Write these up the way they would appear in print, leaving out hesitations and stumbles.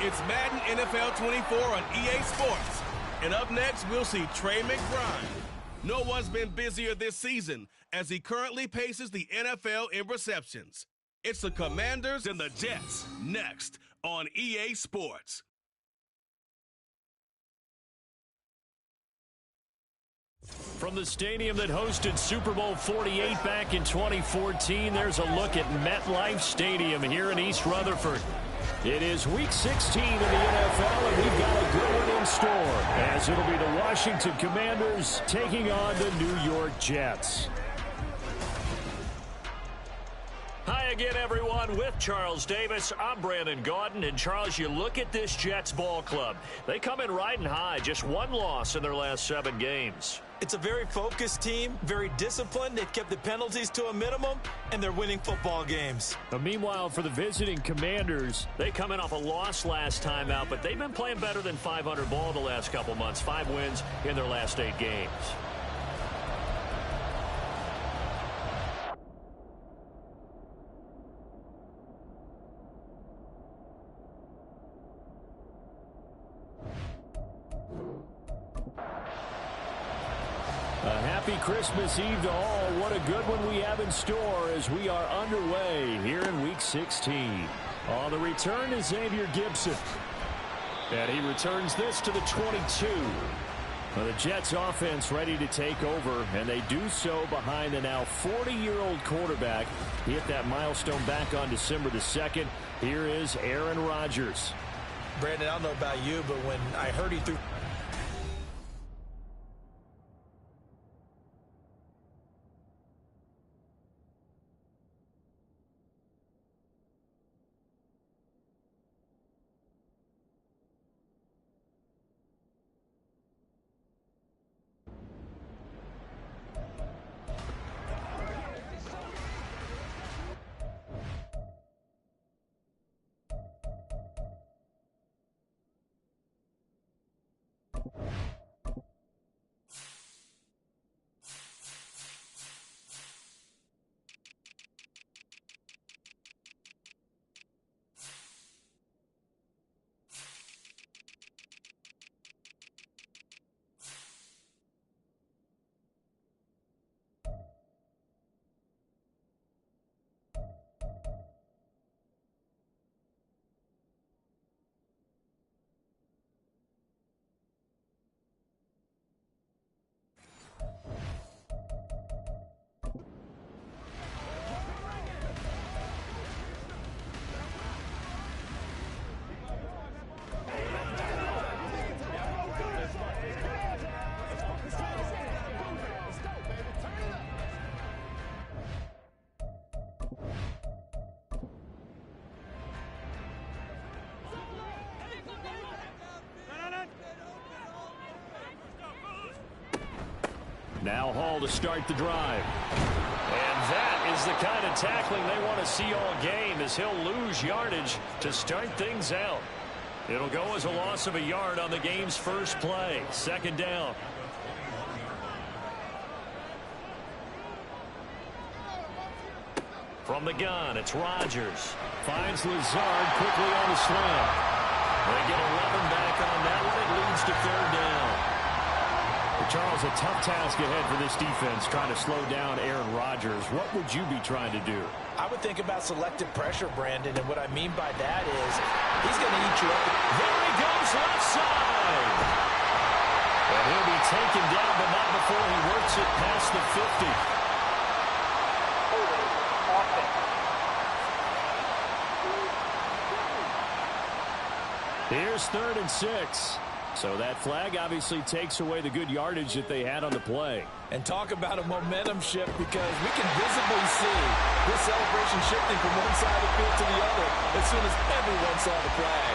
It's Madden NFL 24 on EA Sports. And up next, we'll see Trey McBride. No one's been busier this season as he currently paces the NFL in receptions. It's the Commanders and the Jets next on EA Sports. From the stadium that hosted Super Bowl 48 back in 2014, there's a look at MetLife Stadium here in East Rutherford. It is Week 16 in the NFL, and we've got a good one in store, as it'll be the Washington Commanders taking on the New York Jets. Hi again, everyone. With Charles Davis, I'm Brandon Gaudin. And, Charles, you look at this Jets ball club. They come in riding high, just one loss in their last 7 games. It's a very focused team, very disciplined. They've kept the penalties to a minimum, and they're winning football games. But meanwhile, for the visiting Commanders, they come in off a loss last time out, but they've been playing better than 500 ball the last couple months. 5 wins in their last 8 games. Happy Christmas Eve to all. What a good one we have in store as we are underway here in Week 16. On the return is Xavier Gibson. And he returns this to the 22. Well, the Jets offense ready to take over, and they do so behind the now 40-year-old quarterback. He hit that milestone back on December the 2nd. Here is Aaron Rodgers. Brandon, I don't know about you, but when I heard he threw... Now Hall to start the drive. And that is the kind of tackling they want to see all game, as he'll lose yardage to start things out. It'll go as a loss of a yard on the game's first play. 2nd down. From the gun, it's Rodgers. Finds Lazard quickly on the slant. They get 11 back on that one. It leads to 3rd down. Charles, a tough task ahead for this defense, trying to slow down Aaron Rodgers. What would you be trying to do? I would think about selective pressure, Brandon, and what I mean by that is he's going to eat you up. There he goes, left side. And he'll be taken down, but not before he works it past the 50. Here's 3rd and 6. So that flag obviously takes away the good yardage that they had on the play. And talk about a momentum shift, because we can visibly see this celebration shifting from one side of the field to the other as soon as everyone saw the flag.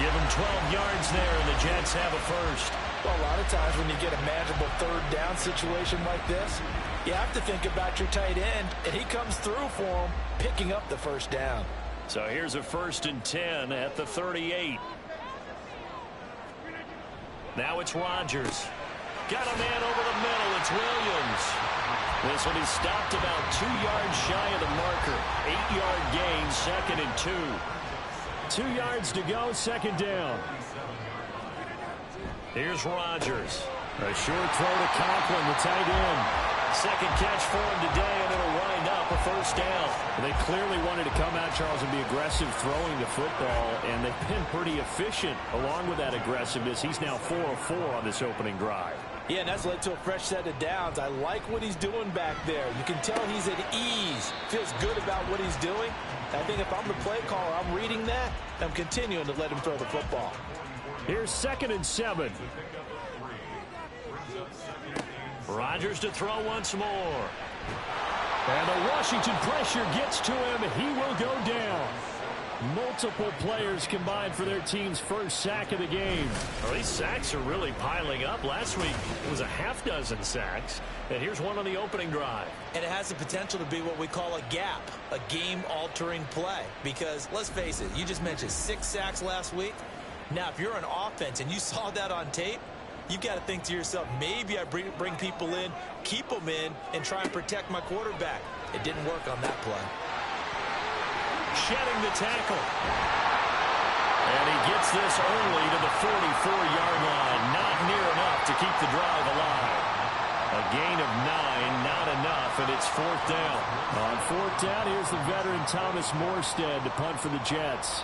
Give them 12 yards there, and the Jets have a first. Well, a lot of times when you get a manageable 3rd down situation like this, you have to think about your tight end, and he comes through for him, picking up the 1st down. So here's a 1st and 10 at the 38. Now it's Rodgers. Got a man over the middle. It's Williams. This one is stopped about 2 yards shy of the marker. 8-yard gain, 2nd and 2. 2 yards to go, second down. Here's Rodgers. A short throw to Conklin, the tight end. Second catch for him today, and it'll wind up a first down. They clearly wanted to come out, Charles, and be aggressive throwing the football, and they've been pretty efficient along with that aggressiveness. He's now 4 of 4 on this opening drive. Yeah, and that's led to a fresh set of downs. I like what he's doing back there. You can tell he's at ease, feels good about what he's doing. I think if I'm the play caller, I'm reading that, I'm continuing to let him throw the football. Here's 2nd and 7. Rodgers to throw once more. And the Washington pressure gets to him. He will go down. Multiple players combined for their team's first sack of the game. Well, these sacks are really piling up. Last week, it was a half-dozen sacks. And here's one on the opening drive. And it has the potential to be what we call a gap, a game-altering play. Because, let's face it, you just mentioned 6 sacks last week. Now, if you're an offense and you saw that on tape, you've got to think to yourself, maybe I bring people in, keep them in, and try and protect my quarterback. It didn't work on that play. Shedding the tackle. And he gets this early to the 44-yard line. Not near enough to keep the drive alive. A gain of 9, not enough, and it's 4th down. On 4th down, here's the veteran Thomas Morstead to punt for the Jets.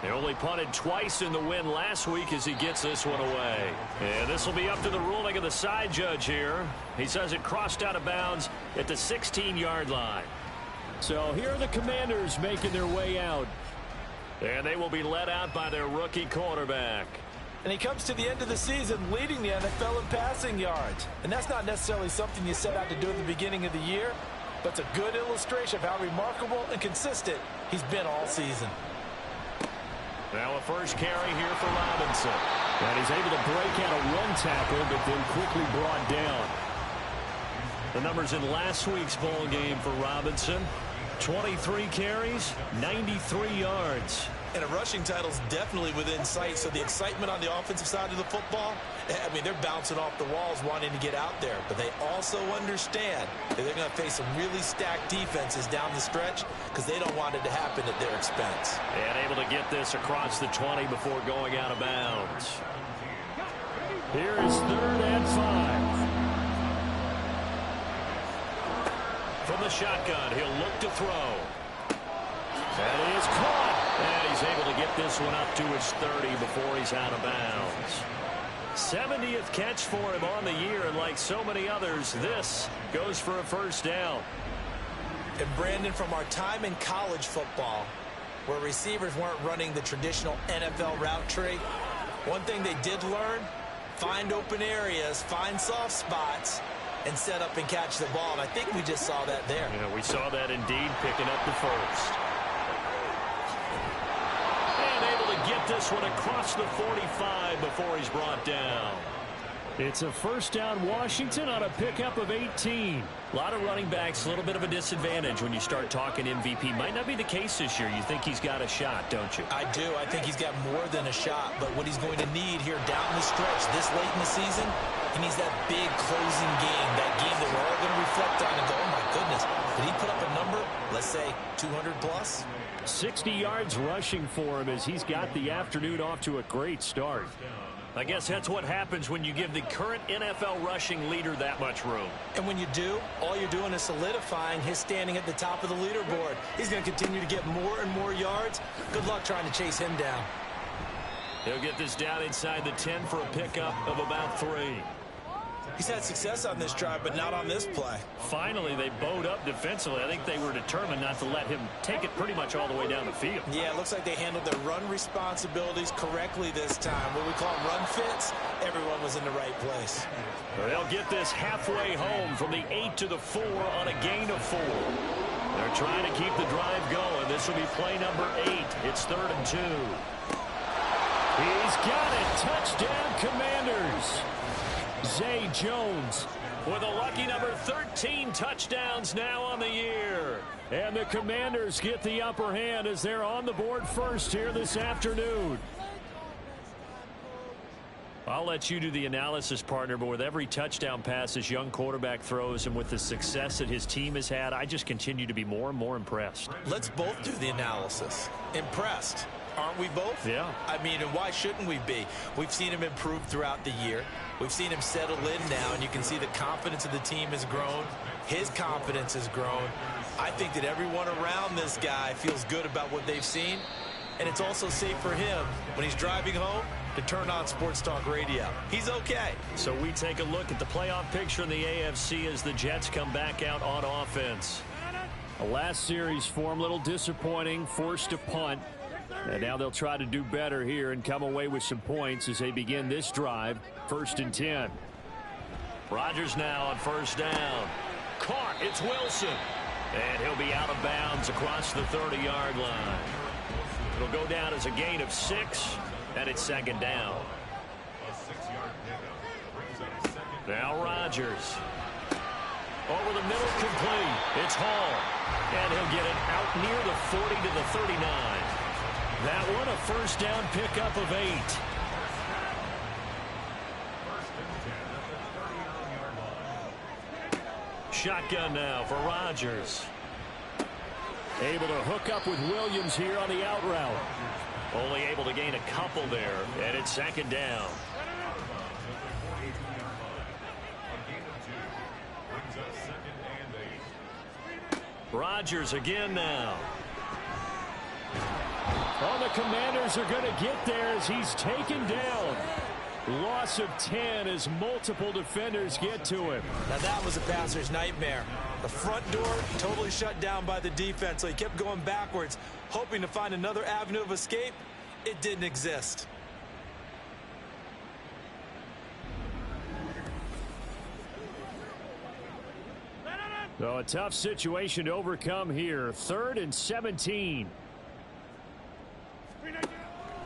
They only punted twice in the win last week as he gets this one away. And this will be up to the ruling of the side judge here. He says it crossed out of bounds at the 16-yard line. So here are the Commanders making their way out. And they will be led out by their rookie quarterback. And he comes to the end of the season leading the NFL in passing yards. And that's not necessarily something you set out to do at the beginning of the year, but it's a good illustration of how remarkable and consistent he's been all season. Now a first carry here for Robinson. And he's able to break out a run tackle, but then quickly brought down. The numbers in last week's ball game for Robinson. 23 carries, 93 yards. And a rushing title's definitely within sight, so the excitement on the offensive side of the football, I mean, they're bouncing off the walls wanting to get out there. But they also understand that they're going to face some really stacked defenses down the stretch because they don't want it to happen at their expense. And able to get this across the 20 before going out of bounds. Here is 3rd and 5. From the shotgun, he'll look to throw. And he is caught. And he's able to get this one up to his 30 before he's out of bounds. 70th catch for him on the year, and like so many others, this goes for a first down. And Brandon, from our time in college football, where receivers weren't running the traditional NFL route tree, one thing they did learn, find open areas, find soft spots, and set up and catch the ball. And I think we just saw that there. Yeah, we saw that indeed, picking up the first. Get this one across the 45 before he's brought down. It's a first down Washington on a pickup of 18. A lot of running backs, a little bit of a disadvantage when you start talking MVP. Might not be the case this year. You think he's got a shot, don't you? I do. I think he's got more than a shot. But what he's going to need here down the stretch this late in the season, he needs that big closing game, that game that we're all going to reflect on and go, oh, my goodness, did he put up a number, let's say, 200 plus? 60 yards rushing for him as he's got the afternoon off to a great start. I guess that's what happens when you give the current NFL rushing leader that much room. And when you do, all you're doing is solidifying his standing at the top of the leaderboard. He's going to continue to get more and more yards. Good luck trying to chase him down. He'll get this down inside the 10 for a pickup of about 3. He's had success on this drive, but not on this play. Finally, they bowed up defensively. I think they were determined not to let him take it pretty much all the way down the field. Yeah, it looks like they handled their run responsibilities correctly this time. What we call run fits, everyone was in the right place. They'll get this halfway home from the 8 to the 4 on a gain of 4. They're trying to keep the drive going. This will be play number 8. It's 3rd and 2. He's got it. Touchdown, Commanders. Zay Jones with a lucky number 13 touchdowns now on the year. And the Commanders get the upper hand as they're on the board first here this afternoon. I'll let you do the analysis, partner, but with every touchdown pass this young quarterback throws and with the success that his team has had, I just continue to be more and more impressed. Let's both do the analysis. Impressed. Aren't we both? Yeah. I mean, and why shouldn't we be? We've seen him improve throughout the year. We've seen him settle in now, and you can see the confidence of the team has grown. His confidence has grown. I think that everyone around this guy feels good about what they've seen, and it's also safe for him when he's driving home to turn on Sports Talk Radio. He's okay. So we take a look at the playoff picture in the AFC as the Jets come back out on offense. The last series for him, a little disappointing, forced to punt. And now they'll try to do better here and come away with some points as they begin this drive, 1st and 10. Rodgers now on 1st down. Caught. It's Wilson. And he'll be out of bounds across the 30-yard line. It'll go down as a gain of 6, and it's 2nd down. Now Rodgers. Over the middle, complete. It's Hall. And he'll get it out near the 40 to the 39. That one a 1st down pickup of 8. Shotgun now for Rodgers. Able to hook up with Williams here on the out route. Only able to gain a couple there, and it's 2nd down. Rodgers again now. Oh, the Commanders are going to get there as he's taken down. Loss of 10 as multiple defenders get to him. Now that was a passer's nightmare. The front door totally shut down by the defense, so he kept going backwards, hoping to find another avenue of escape. It didn't exist. So a tough situation to overcome here. 3rd and 17.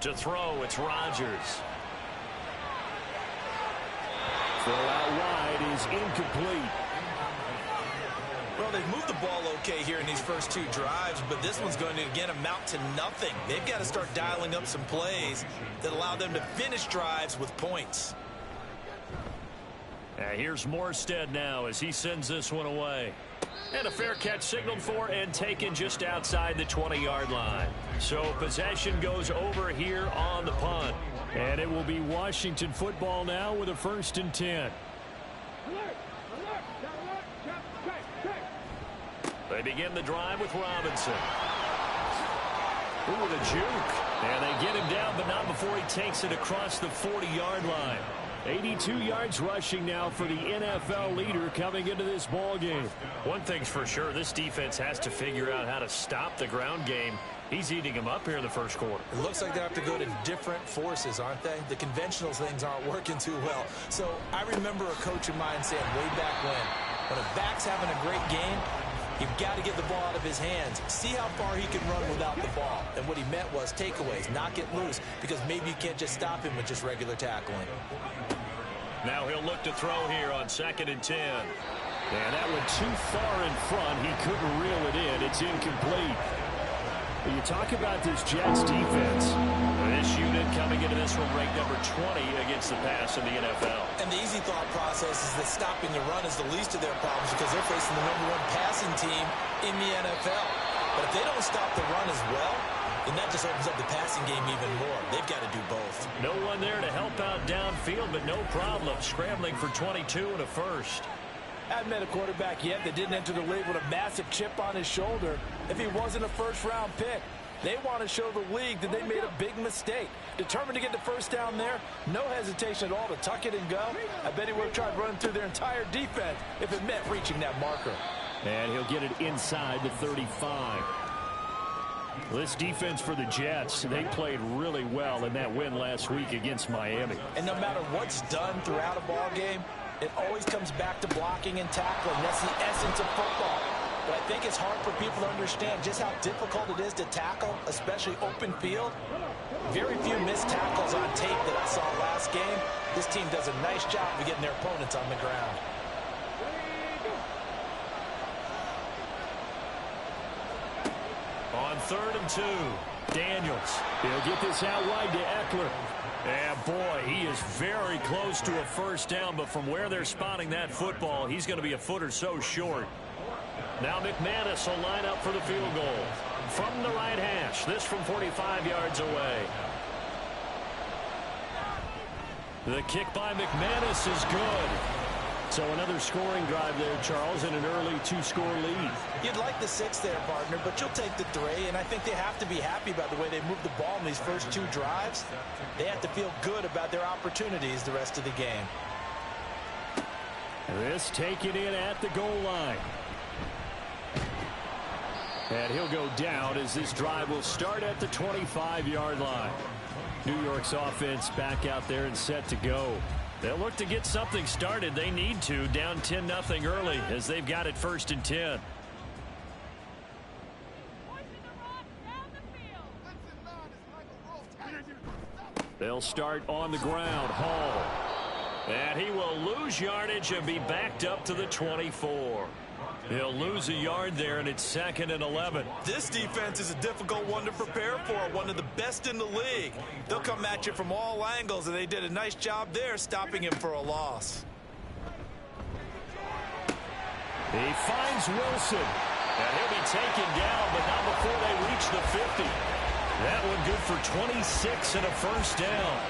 To throw, it's Rodgers. Throw out wide is incomplete. Well, they've moved the ball okay here in these first 2 drives, but this one's going to, again, amount to nothing. They've got to start dialing up some plays that allow them to finish drives with points. Here's Morstead now as he sends this one away. And a fair catch signaled for and taken just outside the 20-yard line. So possession goes over here on the punt. And it will be Washington football now with a 1st and 10. They begin the drive with Robinson. Ooh, the juke. And they get him down, but not before he takes it across the 40-yard line. 82 yards rushing now for the NFL leader coming into this ball game. One thing's for sure, this defense has to figure out how to stop the ground game. He's eating him up here in the 1st quarter. It looks like they have to go to different forces, aren't they? The conventional things aren't working too well. So I remember a coach of mine saying way back when a back's having a great game, you've got to get the ball out of his hands. See how far he can run without the ball. And what he meant was takeaways, knock it loose, because maybe you can't just stop him with just regular tackling. Now he'll look to throw here on 2nd and 10. And that went too far in front. He couldn't reel it in. It's incomplete. When you talk about this Jets defense, this unit coming into this one ranked number 20 against the pass in the NFL. And the easy thought process is that stopping the run is the least of their problems because they're facing the #1 passing team in the NFL. But if they don't stop the run as well, then that just opens up the passing game even more. They've got to do both. No one there to help out downfield, but no problem scrambling for 22 and a 1st. Hadn't met a quarterback yet that didn't enter the league with a massive chip on his shoulder if he wasn't a 1st-round pick. They want to show the league that they made a big mistake. Determined to get the 1st down there, no hesitation at all to tuck it and go. I bet he would have tried running through their entire defense if it meant reaching that marker. And he'll get it inside the 35. This defense for the Jets, they played really well in that win last week against Miami. And no matter what's done throughout a ball game, it always comes back to blocking and tackling. That's the essence of football. But I think it's hard for people to understand just how difficult it is to tackle, especially open field. Very few missed tackles on tape that I saw last game. This team does a nice job of getting their opponents on the ground. On 3rd and 2, Daniels. He'll get this out wide to Eckler. And boy, he is very close to a first down, but from where they're spotting that football, he's going to be a foot or so short. Now McManus will line up for the field goal. From the right hash, this from 45 yards away. The kick by McManus is good. So another scoring drive there, Charles, and an early two-score lead. You'd like the 6 there, partner, but you'll take the 3, and I think they have to be happy about the way they moved the ball in these first 2 drives. They have to feel good about their opportunities the rest of the game. This taken in at the goal line. And he'll go down as this drive will start at the 25-yard line. New York's offense back out there and set to go. They'll look to get something started. They need to, down 10-0 early as they've got it 1st and 10. They'll start on the ground. Hall. And he will lose yardage and be backed up to the 24. He'll lose a yard there, and it's 2nd and 11. This defense is a difficult one to prepare for, one of the best in the league. They'll come at you from all angles, and they did a nice job there stopping him for a loss. He finds Wilson, and he'll be taken down, but not before they reach the 50. That one good for 26 and a first down.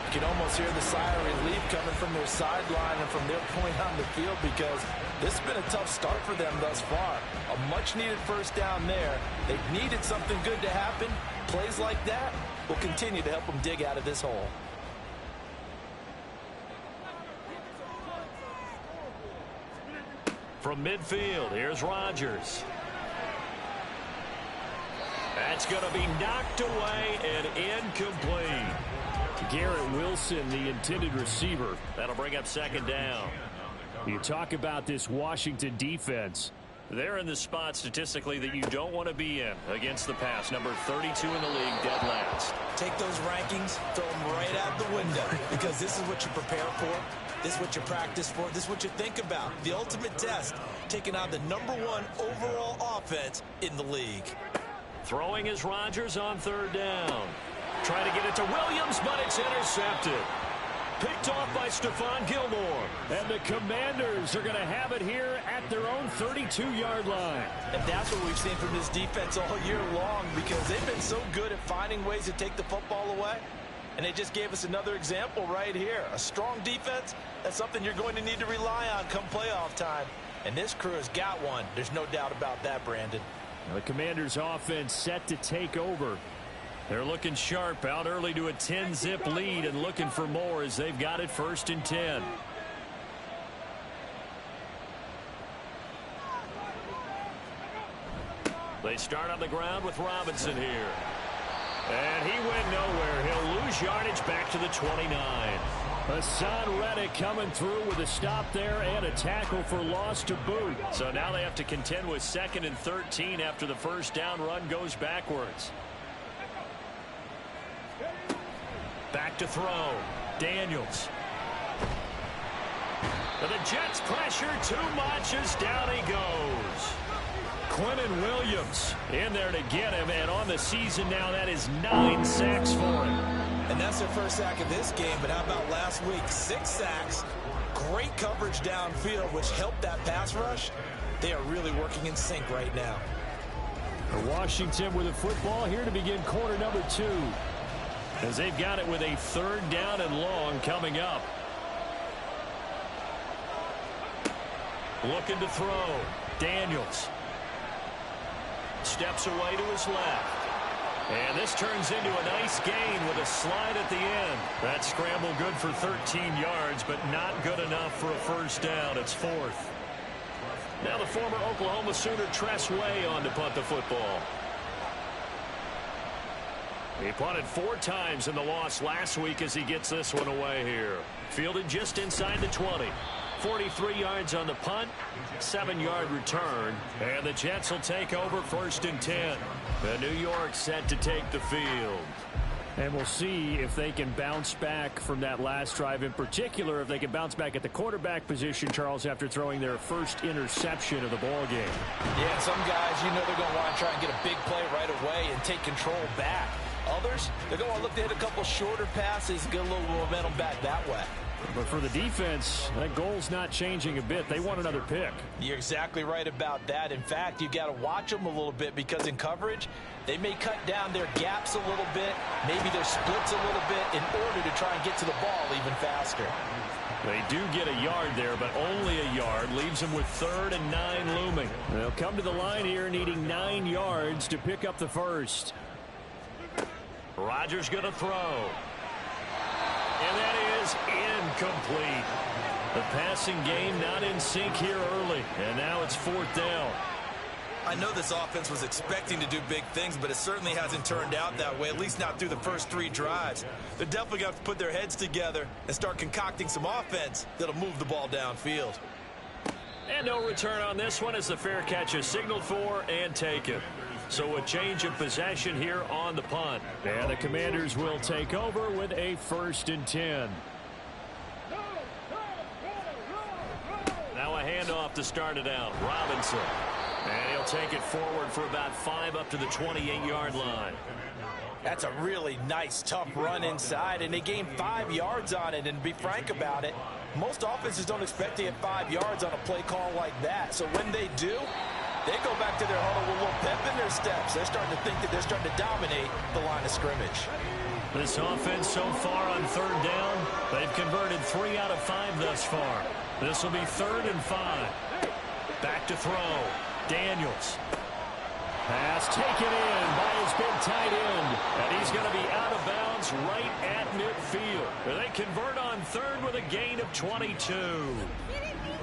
You can almost hear the sigh of relief coming from their sideline and from their point on the field, because this has been a tough start for them thus far. A much-needed first down there. They've needed something good to happen. Plays like that will continue to help them dig out of this hole. From midfield, here's Rodgers. That's going to be knocked away and incomplete. Garrett Wilson, the intended receiver. That'll bring up 2nd down. You talk about this Washington defense. They're in the spot statistically that you don't want to be in against the pass. Number 32 in the league, dead last. Take those rankings, throw them right out the window, because this is what you prepare for. This is what you practice for. This is what you think about. The ultimate test, taking on the number 1 overall offense in the league. Throwing is Rodgers on 3rd down. Trying to get it to Williams, but it's intercepted. Picked off by Stephon Gilmore. And the Commanders are going to have it here at their own 32-yard line. And that's what we've seen from this defense all year long, because they've been so good at finding ways to take the football away. And they just gave us another example right here. A strong defense, that's something you're going to need to rely on come playoff time. And this crew has got one. There's no doubt about that, Brandon. Now the Commanders' offense set to take over. They're looking sharp, out early to a 10-zip lead and looking for more as they've got it 1st and 10. They start on the ground with Robinson here. And he went nowhere. He'll lose yardage back to the 29. Hassan Reddick coming through with a stop there and a tackle for loss to boot. So now they have to contend with 2nd and 13 after the first down run goes backwards. Back to throw. Daniels. But the Jets pressure too much as down he goes. Quentin Williams in there to get him, and on the season now that is 9 sacks for him. And that's their first sack of this game, but how about last week? 6 sacks, great coverage downfield, which helped that pass rush. They are really working in sync right now. Washington with the football here to begin quarter number 2. As they've got it with a 3rd down and long coming up. Looking to throw. Daniels. Steps away to his left. And this turns into a nice gain with a slide at the end. That scramble good for 13 yards, but not good enough for a first down. It's 4th. Now the former Oklahoma Sooner Tress Way on to punt the football. He punted 4 times in the loss last week as he gets this one away here. Fielded just inside the 20. 43 yards on the punt, 7-yard return, and the Jets will take over 1st and 10. The New York set to take the field. And we'll see if they can bounce back from that last drive, in particular if they can bounce back at the quarterback position, Charles, after throwing their first interception of the ball game. Yeah, some guys, you know they're going to want to try and get a big play right away and take control back. Others, they're going to look to hit a couple shorter passes, get a little momentum back that way. But for the defense, that goal's not changing a bit. They want another pick. You're exactly right about that. In fact, you got to watch them a little bit because in coverage, they may cut down their gaps a little bit, maybe their splits a little bit in order to try and get to the ball even faster. They do get a yard there, but only a yard. Leaves them with 3rd and 9 looming. They'll come to the line here needing 9 yards to pick up the first. Rodgers going to throw. And that is incomplete. The passing game not in sync here early. And now it's 4th down. I know this offense was expecting to do big things, but it certainly hasn't turned out that way, at least not through the first 3 drives. They're definitely going to have to put their heads together and start concocting some offense that'll move the ball downfield. And no return on this one as the fair catch is signaled for and taken. So a change of possession here on the punt. And the Commanders will take over with a 1st and 10. Now a handoff to start it out. Robinson. And he'll take it forward for about 5 up to the 28-yard line. That's a really nice, tough run inside, and they gained 5 yards on it. And to be frank about it, most offenses don't expect to get 5 yards on a play call like that. So when they do, they go back to their huddle with a little pep in their steps. They're starting to think that they're starting to dominate the line of scrimmage. This offense so far on 3rd down, they've converted 3 out of 5 thus far. This will be 3rd and 5. Back to throw. Daniels. Pass taken in by his big tight end. And he's going to be out of bounds right at midfield. They convert on 3rd with a gain of 22.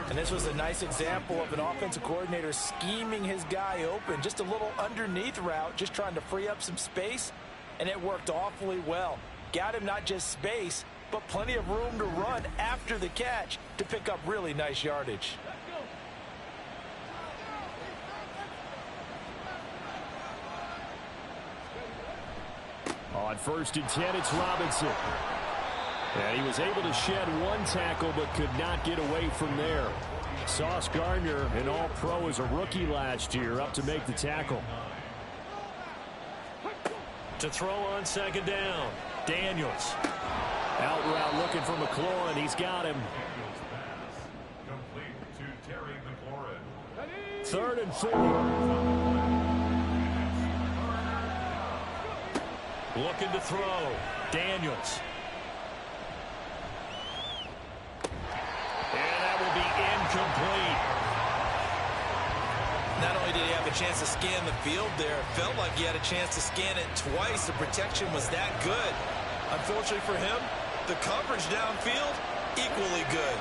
And this was a nice example of an offensive coordinator scheming his guy open. Just a little underneath route, just trying to free up some space. And it worked awfully well. Got him not just space, but plenty of room to run after the catch to pick up really nice yardage. On 1st and 10, it's Robinson. And he was able to shed 1 tackle, but could not get away from there. Sauce Gardner, an all-pro as a rookie last year, up to make the tackle. To throw on 2nd down, Daniels. Out route looking for McLaurin. He's got him. Complete to Terry McLaurin. 3rd and 4. Looking to throw. Daniels. And that will be incomplete. Not only did he have a chance to scan the field there, it felt like he had a chance to scan it twice. The protection was that good. Unfortunately for him, the coverage downfield, equally good.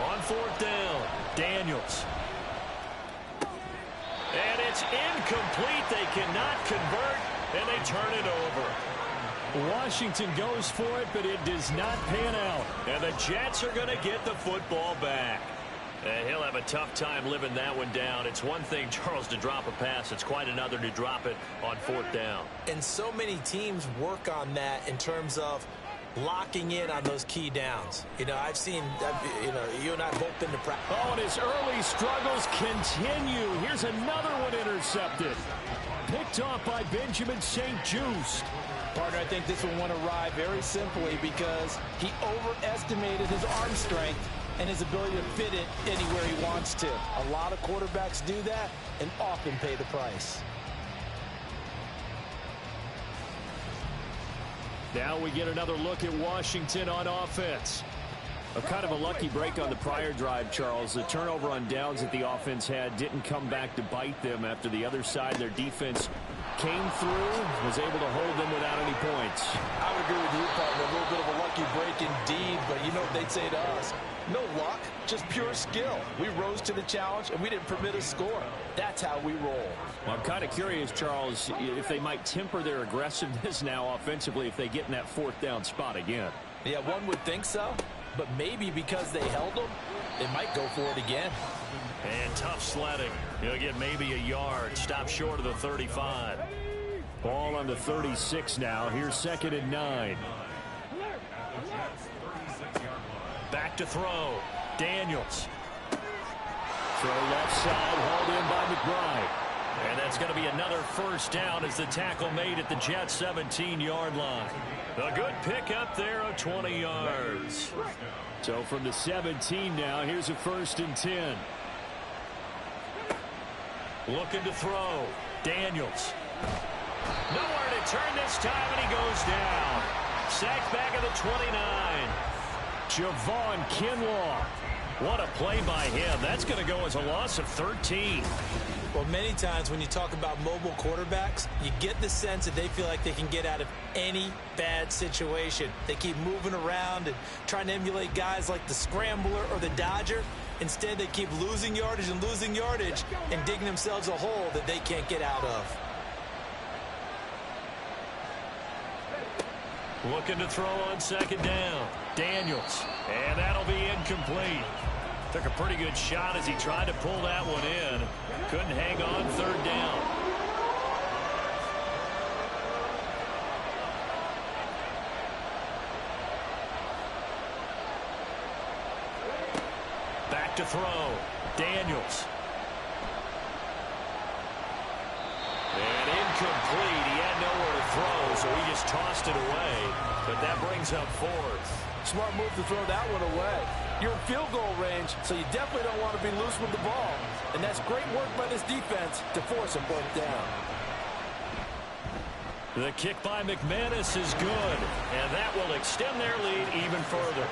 On 4th down, Daniels. And it's incomplete. They cannot convert, and they turn it over. Washington goes for it, but it does not pan out. And the Jets are going to get the football back. And he'll have a tough time living that one down. It's one thing, Charles, to drop a pass. It's quite another to drop it on 4th down. And so many teams work on that in terms of locking in on those key downs. You know, I've seen, you and I have both been to practice. Oh, and his early struggles continue. Here's another one intercepted. Picked off by Benjamin St-Juste. Partner, I think this one went awry very simply because he overestimated his arm strength and his ability to fit it anywhere he wants to. A lot of quarterbacks do that and often pay the price. Now we get another look at Washington on offense. A kind of a lucky break on the prior drive, Charles. The turnover on downs that the offense had didn't come back to bite them after the other side. Their defense came through, was able to hold them without any points. I would agree with you, partner. A little bit of a lucky break indeed, but you know what they'd say to us. No luck, just pure skill. We rose to the challenge, and we didn't permit a score. That's how we roll. Well, I'm kind of curious, Charles, if they might temper their aggressiveness now offensively if they get in that 4th down spot again. Yeah, one would think so, but maybe because they held them, they might go for it again. And tough sledding. He'll get maybe a yard. Stop short of the 35. Ball on the 36 now. Here's 2nd and 9. Back to throw. Daniels. Throw left side, hauled in by McBride. And that's going to be another first down as the tackle made at the Jets' 17-yard line. A good pickup there of 20 yards. So from the 17 now, here's a 1st and 10. Looking to throw. Daniels. Nowhere to turn this time, and he goes down. Sacked back at the 29. Javon Kinlaw. What a play by him. That's going to go as a loss of 13. Well, many times when you talk about mobile quarterbacks, you get the sense that they feel like they can get out of any bad situation. They keep moving around and trying to emulate guys like the Scrambler or the Dodger. Instead, they keep losing yardage and digging themselves a hole that they can't get out of. Looking to throw on 2nd down. Daniels. And that'll be incomplete. Took a pretty good shot as he tried to pull that one in. Couldn't hang on 3rd down. Back to throw. Daniels. And incomplete. He had nowhere to throw, so he just tossed it away. But that brings up 4th. Smart move to throw that one away. You're in field goal range, so you definitely don't want to be loose with the ball. And that's great work by this defense to force a fourth down. The kick by McManus is good, and that will extend their lead even further.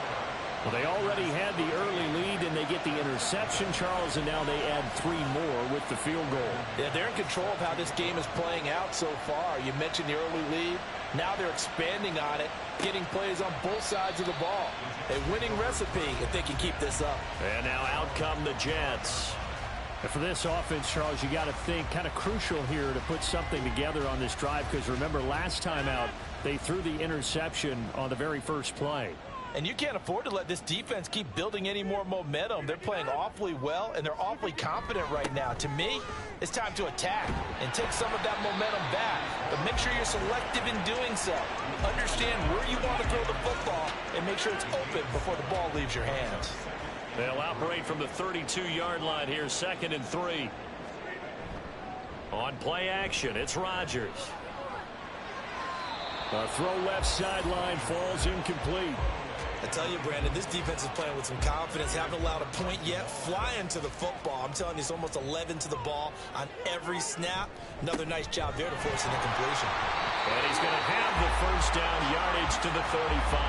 Well, they already had the early lead, and they get the interception, Charles, and now they add 3 more with the field goal. Yeah, they're in control of how this game is playing out so far. You mentioned the early lead. Now they're expanding on it, getting plays on both sides of the ball. A winning recipe if they can keep this up. And now out come the Jets. And for this offense, Charles, you got to think kind of crucial here to put something together on this drive, because remember last time out they threw the interception on the very first play. And you can't afford to let this defense keep building any more momentum. They're playing awfully well, and they're awfully confident right now. To me, it's time to attack and take some of that momentum back. But make sure you're selective in doing so. Understand where you want to throw the football and make sure it's open before the ball leaves your hands. They'll operate from the 32-yard line here, 2nd and 3. On play action, it's Rodgers. A throw left sideline falls incomplete. I tell you, Brandon, this defense is playing with some confidence. Haven't allowed a point yet. Flying to the football. I'm telling you, it's almost 11 to the ball on every snap. Another nice job there to force an incompletion. And he's going to have the first down, yardage to the 35.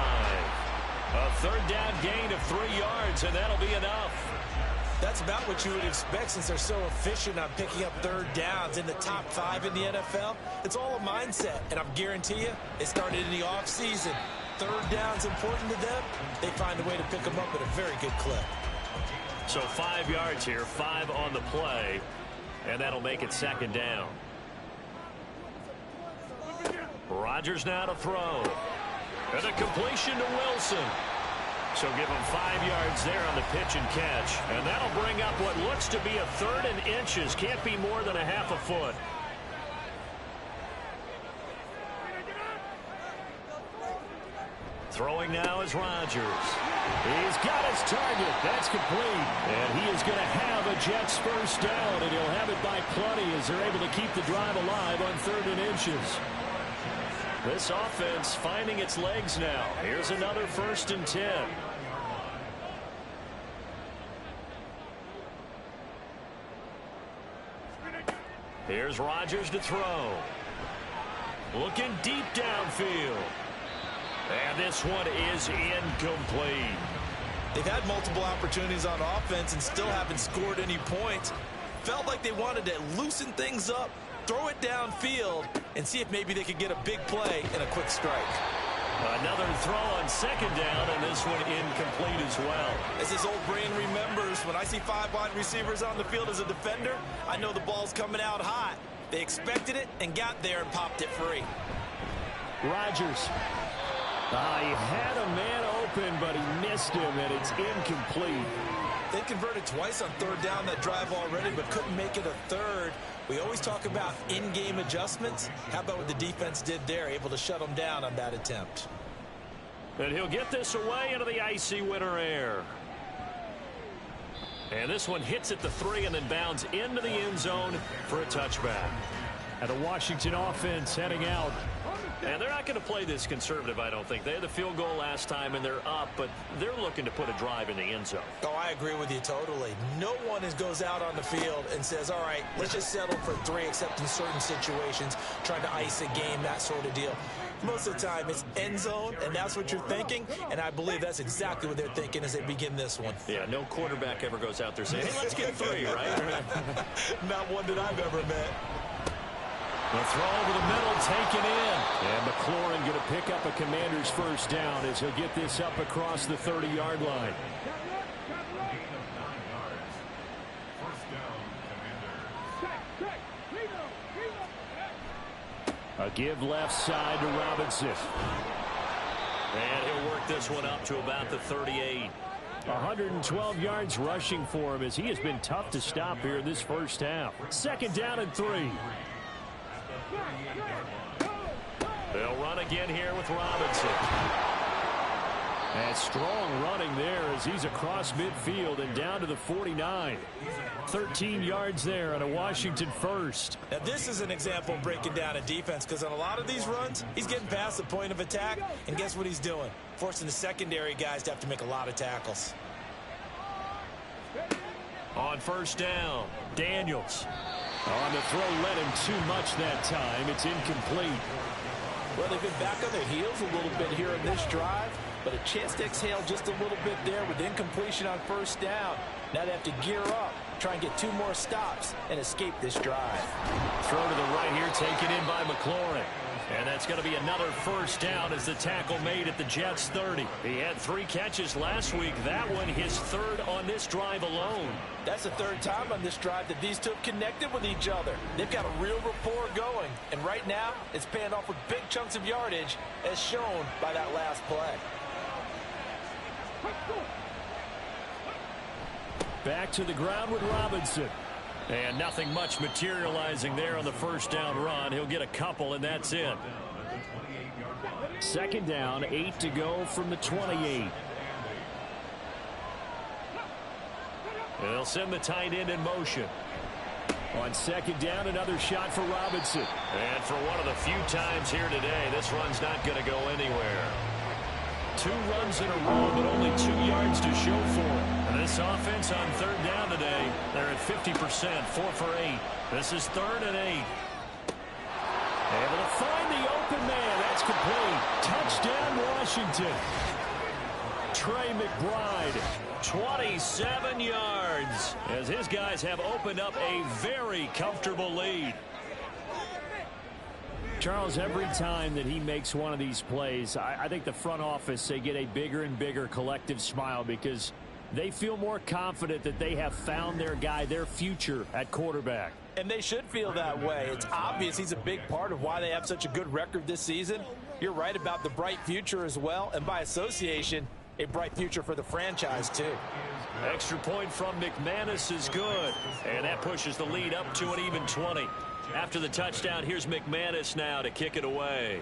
A 3rd down gain of 3 yards, and that'll be enough. That's about what you would expect since they're so efficient on picking up 3rd downs in the top 5 in the NFL. It's all a mindset, and I'm guarantee you it started in the offseason. 3rd down's important to them. They find a way to pick them up at a very good clip. So 5 yards here, 5 on the play, and that'll make it 2nd down. Rodgers now to throw. And a completion to Wilson. So give him 5 yards there on the pitch and catch. And that'll bring up what looks to be a 3rd and inches. Can't be more than a half a foot. Throwing now is Rodgers. He's got his target. That's complete. And he is going to have a Jets first down, and he'll have it by plenty as they're able to keep the drive alive on 3rd and inches. This offense finding its legs now. Here's another 1st and 10. Here's Rodgers to throw. Looking deep downfield. And this one is incomplete. They've had multiple opportunities on offense and still haven't scored any points. Felt like they wanted to loosen things up, throw it downfield, and see if maybe they could get a big play and a quick strike. Another throw on 2nd down, and this one incomplete as well. As his old brain remembers, when I see 5 wide receivers on the field as a defender, I know the ball's coming out hot. They expected it and got there and popped it free. Rodgers. He had a man open, but he missed him, and it's incomplete. They converted twice on 3rd down that drive already, but couldn't make it a 3rd. We always talk about in-game adjustments. How about what the defense did there, able to shut them down on that attempt? And he'll get this away into the icy winter air. And this one hits at the 3 and then bounds into the end zone for a touchback. And the Washington offense heading out. And they're not going to play this conservative, I don't think. They had the field goal last time, and they're up, but they're looking to put a drive in the end zone. Oh, I agree with you totally. No one goes out on the field and says, all right, let's just settle for 3, except in certain situations, trying to ice a game, that sort of deal. Most of the time, it's end zone, and that's what you're thinking, and I believe that's exactly what they're thinking as they begin this one. Yeah, no quarterback ever goes out there saying, hey, let's get 3, right? Not one that I've ever met. The throw over the middle, taken in. And McLaurin going to pick up a Commander's first down as he'll get this up across the 30-yard line. A give left side to Robinson. And he'll work this one up to about the 38. 112 yards rushing for him as he has been tough to stop here in this first half. 2nd down and 3. They'll run again here with Robinson. And strong running there as he's across midfield and down to the 49. 13 yards there on a Washington first. Now, this is an example of breaking down a defense because on a lot of these runs, he's getting past the point of attack, and guess what he's doing? Forcing the secondary guys to have to make a lot of tackles. On first down, Daniels. On the throw, led him too much that time. It's incomplete. Well, they've been back on their heels a little bit here in this drive, but a chance to exhale just a little bit there with incompletion on first down. Now they have to gear up, try and get 2 more stops, and escape this drive. Throw to the right here, taken in by McLaurin. And that's going to be another first down as the tackle made at the Jets' 30. He had 3 catches last week. That one his 3rd on this drive alone. That's the 3rd time on this drive that these two have connected with each other. They've got a real rapport going. And right now, it's paying off with big chunks of yardage, as shown by that last play. Back to the ground with Robinson. And nothing much materializing there on the first down run. He'll get a couple, and that's it. 2nd down, 8 to go from the 28. They'll send the tight end in motion. On 2nd down, another shot for Robinson. And for one of the few times here today, this run's not going to go anywhere. 2 runs in a row, but only 2 yards to show for it. And this offense on 3rd down today, they're at 50%, 4 for 8. This is 3rd and 8. Able to find the open man. That's complete. Touchdown, Washington. Trey McBride. 27 yards as his guys have opened up a very comfortable lead. Charles, every time that he makes one of these plays, I think the front office, they get a bigger and bigger collective smile because they feel more confident that they have found their guy, their future at quarterback. And they should feel that way. It's obvious he's a big part of why they have such a good record this season. You're right about the bright future as well, and by association, a bright future for the franchise too. Extra point from McManus is good, and that pushes the lead up to an even 20. After the touchdown, here's McManus now to kick it away.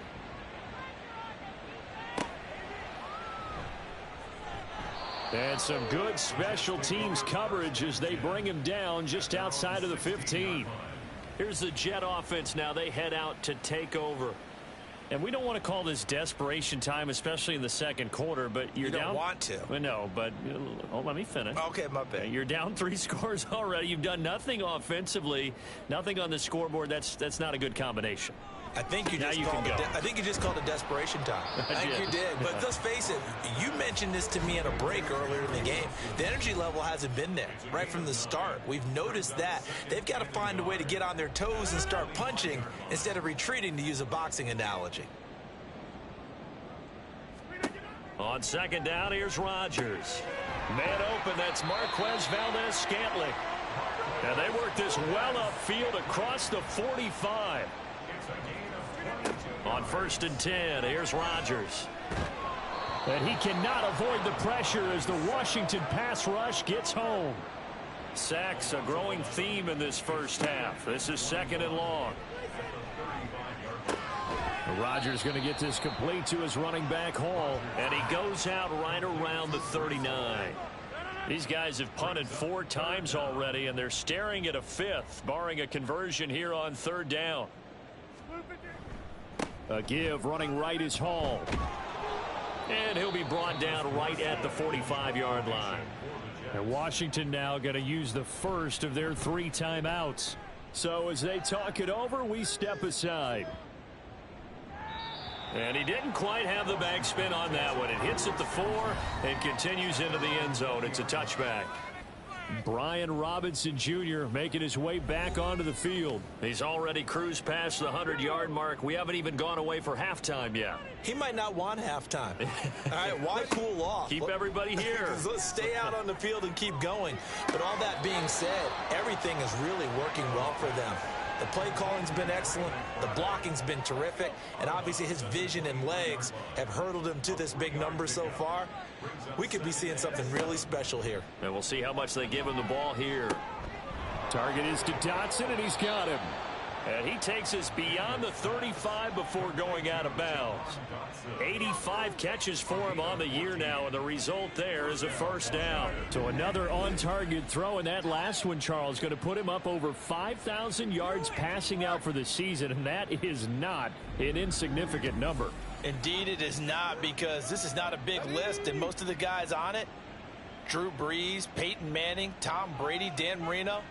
And some good special teams coverage as they bring him down just outside of the 15. Here's the Jet offense now. They head out to take over. And we don't want to call this desperation time, especially in the 2nd quarter, but you're You don't down. want to. Well, no, but let me finish. Okay, my bad. You're down 3 scores already. You've done nothing offensively, nothing on the scoreboard. That's not a good combination. I think you Now just you called can it. go. I think you just called it desperation time. I think you did. But let's face it. You mentioned this to me in a break earlier in the game. The energy level hasn't been there right from the start. We've noticed that they've got to find a way to get on their toes and start punching instead of retreating, to use a boxing analogy. On 2nd down, here's Rodgers. Man open, that's Marquez Valdez-Scantling. And they work this well upfield across the 45. On 1st and 10, here's Rodgers. And he cannot avoid the pressure as the Washington pass rush gets home. Sacks, a growing theme in this first half. This is 2nd and long. Rodgers going to get this complete to his running back Hall. And he goes out right around the 39. These guys have punted 4 times already, and they're staring at a 5th, barring a conversion here on 3rd down. A give running right is Hall. And he'll be brought down right at the 45-yard line. And Washington now going to use the first of their 3 timeouts. So as they talk it over, we step aside. And he didn't quite have the bag spin on that one. It hits at the 4 and continues into the end zone. It's a touchback. Brian Robinson Jr. making his way back onto the field. He's already cruised past the 100-yard mark. We haven't even gone away for halftime yet. He might not want halftime. All right, why cool off? Keep everybody here. Let's stay out on the field and keep going. But all that being said, everything is really working well for them. The play calling's been excellent. The blocking's been terrific. And obviously his vision and legs have hurdled him to this big number so far. We could be seeing something really special here. And we'll see how much they give him the ball here. Target is to Dotson, and he's got him. And he takes us beyond the 35 before going out of bounds. 85 catches for him on the year now, and the result there is a first down. So another on-target throw, and that last one, Charles, going to put him up over 5,000 yards passing out for the season, and that is not an insignificant number. Indeed it is not, because this is not a big list, and most of the guys on it, Drew Brees, Peyton Manning, Tom Brady, Dan Marino,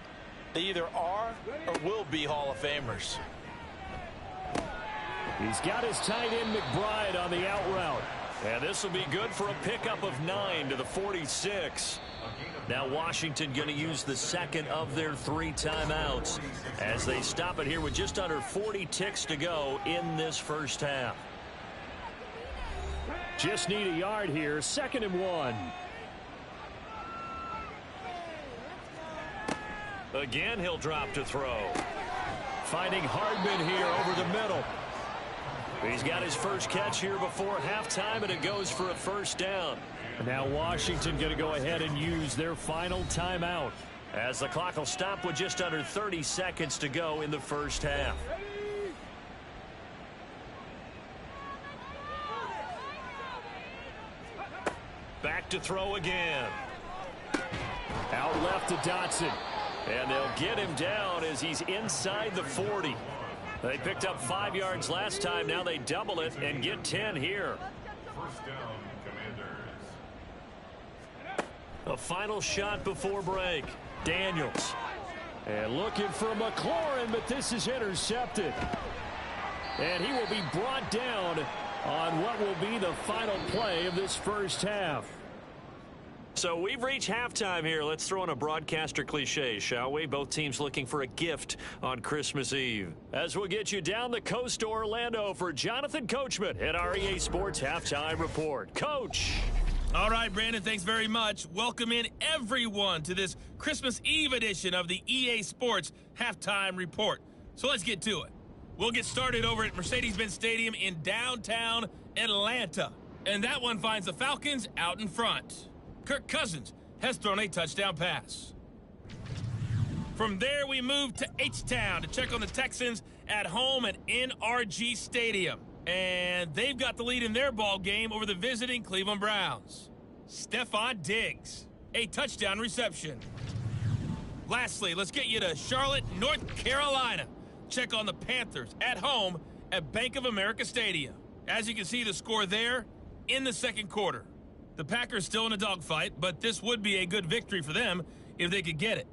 they either are or will be Hall of Famers. He's got his tight end McBride on the out route. And this will be good for a pickup of 9 to the 46. Now Washington going to use the second of their 3 timeouts as they stop it here with just under 40 ticks to go in this first half. Just need a yard here, 2nd and 1. Again, he'll drop to throw. Finding Hardman here over the middle. He's got his first catch here before halftime, and it goes for a first down. Now Washington going to go ahead and use their final timeout, as the clock will stop with just under 30 seconds to go in the first half. Back to throw again. Out left to Dotson. And they'll get him down as he's inside the 40. They picked up 5 yards last time. Now they double it and get 10 here. First down, Commanders. A final shot before break. Daniels. And looking for McLaurin, but this is intercepted. And he will be brought down on what will be the final play of this first half. So we've reached halftime here. Let's throw in a broadcaster cliche, shall we? Both teams looking for a gift on Christmas Eve. As we'll get you down the coast to Orlando for Jonathan Coachman at our EA Sports Halftime Report. Coach. All right, Brandon, thanks very much. Welcome in everyone to this Christmas Eve edition of the EA Sports Halftime Report. So let's get to it. We'll get started over at Mercedes-Benz Stadium in downtown Atlanta. And that one finds the Falcons out in front. Kirk Cousins has thrown a touchdown pass. From there, we move to H-Town to check on the Texans at home at NRG Stadium. And they've got the lead in their ball game over the visiting Cleveland Browns. Stephon Diggs, a touchdown reception. Lastly, let's get you to Charlotte, North Carolina. Check on the Panthers at home at Bank of America Stadium. As you can see, the score there in the second quarter. The Packers still in a dogfight, but this would be a good victory for them if they could get it.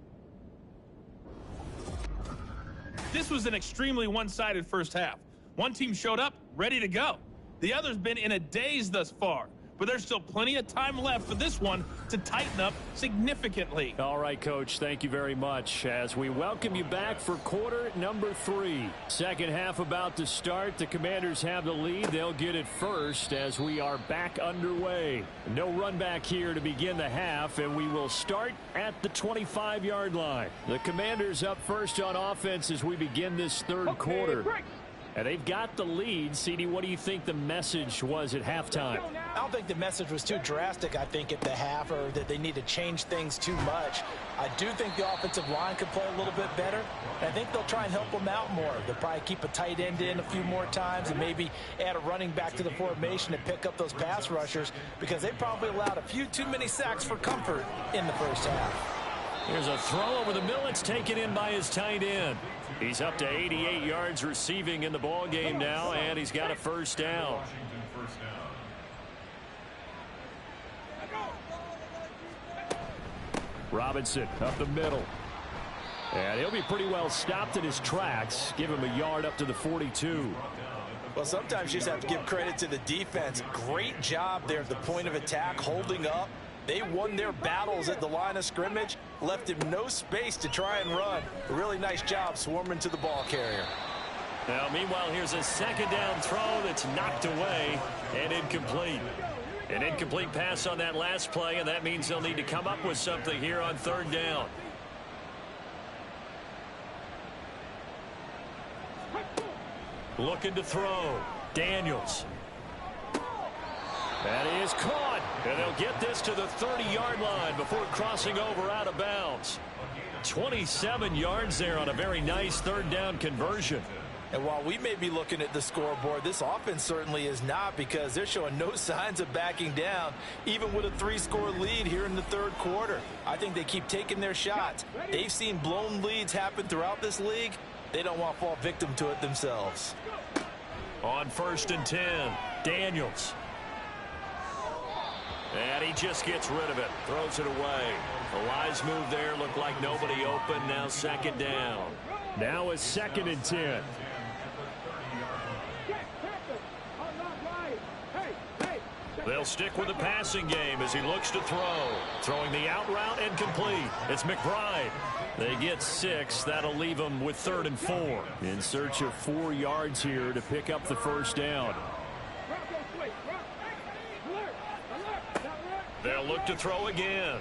This was an extremely one-sided first half. One team showed up, ready to go. The other's been in a daze thus far, but there's still plenty of time left for this one to tighten up significantly. All right, Coach, thank you very much as we welcome you back for quarter number 3. Second half about to start. The Commanders have the lead. They'll get it first as we are back underway. No run back here to begin the half, and we will start at the 25-yard line. The Commanders up first on offense as we begin this third quarter. And they've got the lead. CD, what do you think the message was at halftime? I don't think the message was too drastic, I think, at the half, or that they need to change things too much. I do think the offensive line could play a little bit better. And I think they'll try and help them out more. They'll probably keep a tight end in a few more times and maybe add a running back to the formation to pick up those pass rushers, because they probably allowed a few too many sacks for comfort in the first half. Here's a throw over the middle. It's taken in by his tight end. He's up to 88 yards receiving in the ball game now, and he's got a first down. Robinson up the middle. And he'll be pretty well stopped in his tracks. Give him a yard up to the 42. Well, sometimes you just have to give credit to the defense. Great job there at the point of attack, holding up. They won their battles at the line of scrimmage, left him no space to try and run. A really nice job swarming to the ball carrier. Now, meanwhile, here's a second down throw that's knocked away and incomplete. An incomplete pass on that last play, and that means they'll need to come up with something here on third down. Looking to throw. Daniels. That is caught. And they'll get this to the 30-yard line before crossing over out of bounds. 27 yards there on a very nice third down conversion. And while we may be looking at the scoreboard, this offense certainly is not, because they're showing no signs of backing down, even with a 3-score lead here in the third quarter. I think they keep taking their shots. They've seen blown leads happen throughout this league. They don't want to fall victim to it themselves. On 1st and 10, Daniels. And he just gets rid of it, throws it away. The wise move there, looked like nobody open. Now second down. Now a 2nd and 10. They'll stick with the passing game as he looks to throw. Throwing the out route and complete. It's McBride. They get 6. That'll leave them with 3rd and 4. In search of 4 yards here to pick up the first down. They'll look to throw again.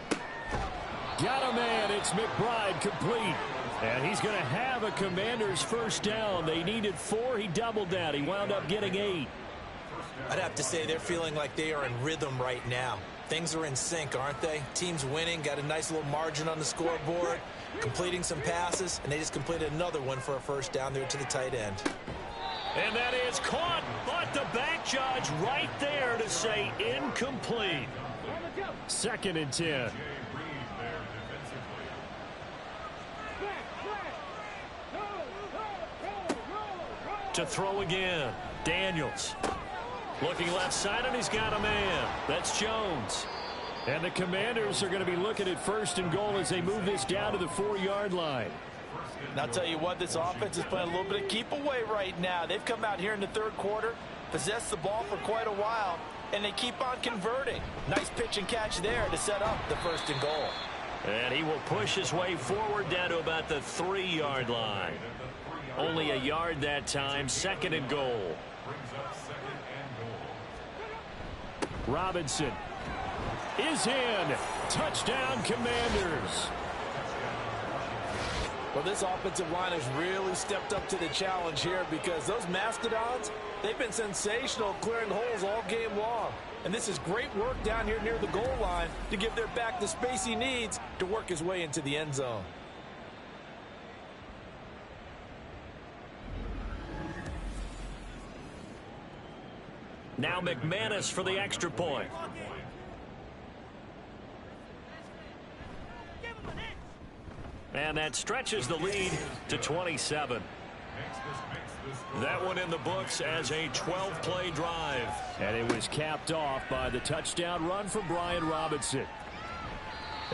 Got a man. It's McBride, complete. And he's going to have a Commander's first down. They needed 4. He doubled that. He wound up getting 8. I'd have to say they're feeling like they are in rhythm right now. Things are in sync, aren't they? Team's winning, got a nice little margin on the scoreboard, completing some passes, and they just completed another one for a first down there to the tight end. And that is caught, but the back judge right there to say incomplete. 2nd and 10. To throw again, Daniels. Looking left side, and he's got a man. That's Jones. And the Commanders are going to be looking at 1st and goal as they move this down to the 4-yard line. And I'll tell you what, this offense is playing a little bit of keep away right now. They've come out here in the third quarter, possessed the ball for quite a while, and they keep on converting. Nice pitch and catch there to set up the 1st and goal. And he will push his way forward down to about the 3-yard line. Only a yard that time, 2nd and goal. Robinson is in. Touchdown, Commanders. Well, this offensive line has really stepped up to the challenge here, because those Mastodons, they've been sensational clearing holes all game long. And this is great work down here near the goal line to give their back the space he needs to work his way into the end zone. Now McManus for the extra point. And that stretches the lead to 27. That one in the books as a 12-play drive. And it was capped off by the touchdown run for Brian Robinson.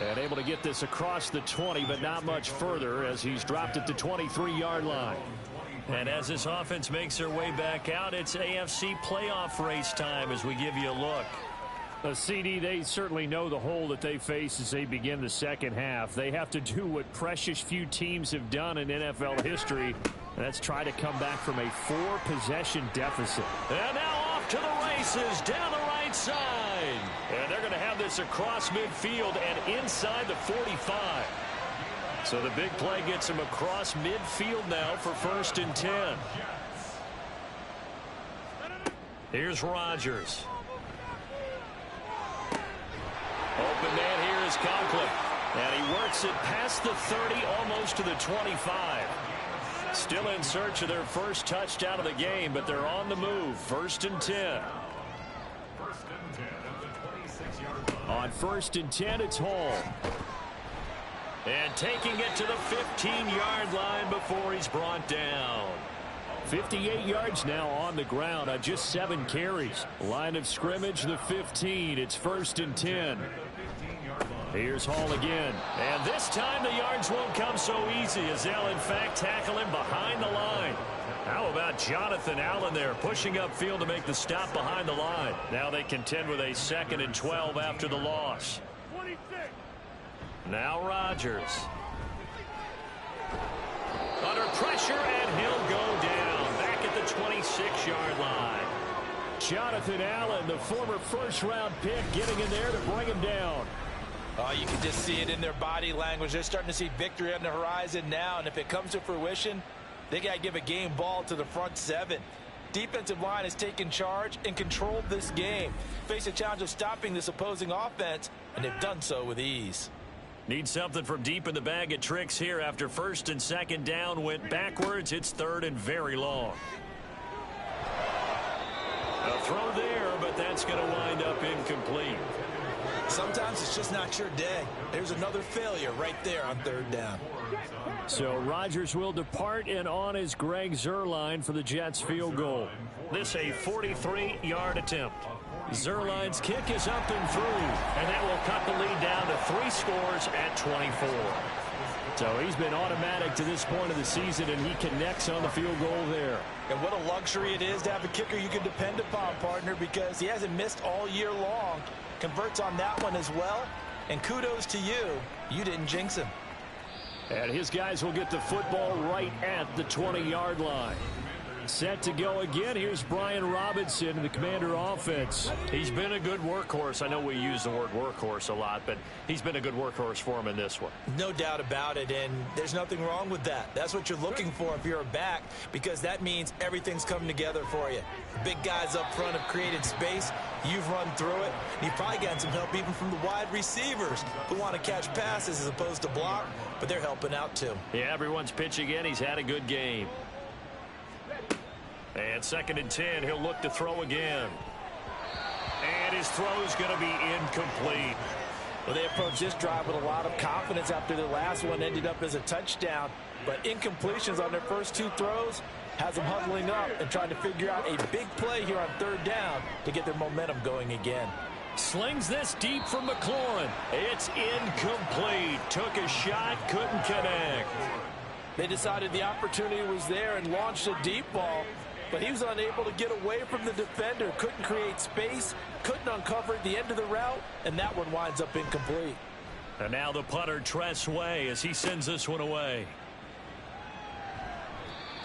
And able to get this across the 20, but not much further as he's dropped it to 23-yard line. And as this offense makes their way back out, it's AFC playoff race time as we give you a look. CD, they certainly know the hole that they face as they begin the second half. They have to do what precious few teams have done in NFL history, and that's try to come back from a 4-possession deficit. And now off to the races down the right side. And they're going to have this across midfield and inside the 45. So the big play gets him across midfield now for 1st and 10. Here's Rodgers. Open man here is Conklin. And he works it past the 30, almost to the 25. Still in search of their first touchdown of the game, but they're on the move. 1st and 10. First and 10 at the 26-yard line. On 1st and 10, it's Hall. And taking it to the 15-yard line before he's brought down. 58 yards now on the ground on just 7 carries. Line of scrimmage, the 15. It's 1st and 10. Here's Hall again. And this time the yards won't come so easy as they'll, in fact, tackle him behind the line. How about Jonathan Allen there pushing upfield to make the stop behind the line. Now they contend with a 2nd and 12 after the loss. Now Rodgers. Under pressure, and he'll go down back at the 26-yard line. Jonathan Allen, the former first-round pick, getting in there to bring him down. Oh, you can just see it in their body language. They're starting to see victory on the horizon now, and if it comes to fruition, they got to give a game ball to the front 7. Defensive line has taken charge and controlled this game. Face a challenge of stopping this opposing offense, and they've done so with ease. Need something from deep in the bag of tricks here after 1st and 2nd down went backwards. It's 3rd and very long. A throw there, but that's going to wind up incomplete. Sometimes it's just not your day. There's another failure right there on 3rd down. So Rodgers will depart, and on is Greg Zuerlein for the Jets field goal. This a 43-yard attempt. Zuerlein's kick is up and through, and that will cut the lead down to 3 scores at 24. So he's been automatic to this point of the season, and he connects on the field goal there. And what a luxury it is to have a kicker you can depend upon, partner, because he hasn't missed all year long. Converts on that one as well. And kudos to you. You didn't jinx him. And his guys will get the football right at the 20-yard line. Set to go again. Here's Brian Robinson in the Commander offense. He's been a good workhorse. I know we use the word workhorse a lot, but he's been a good workhorse for him in this one. No doubt about it, and there's nothing wrong with that. That's what you're looking for if you're a back, because that means everything's coming together for you. The big guys up front have created space. You've run through it. You've probably gotten some help even from the wide receivers who want to catch passes as opposed to block, but they're helping out too. Yeah, everyone's pitching in. He's had a good game. And 2nd and 10, he'll look to throw again. And his throw's going to be incomplete. Well, they approached this drive with a lot of confidence after their last one ended up as a touchdown. But incompletions on their first 2 throws has them huddling up and trying to figure out a big play here on 3rd down to get their momentum going again. Slings this deep from McLaurin. It's incomplete. Took a shot, couldn't connect. They decided the opportunity was there and launched a deep ball. But he was unable to get away from the defender, couldn't create space, couldn't uncover at the end of the route, and that one winds up incomplete. And now the punter, Tress Way, as he sends this one away.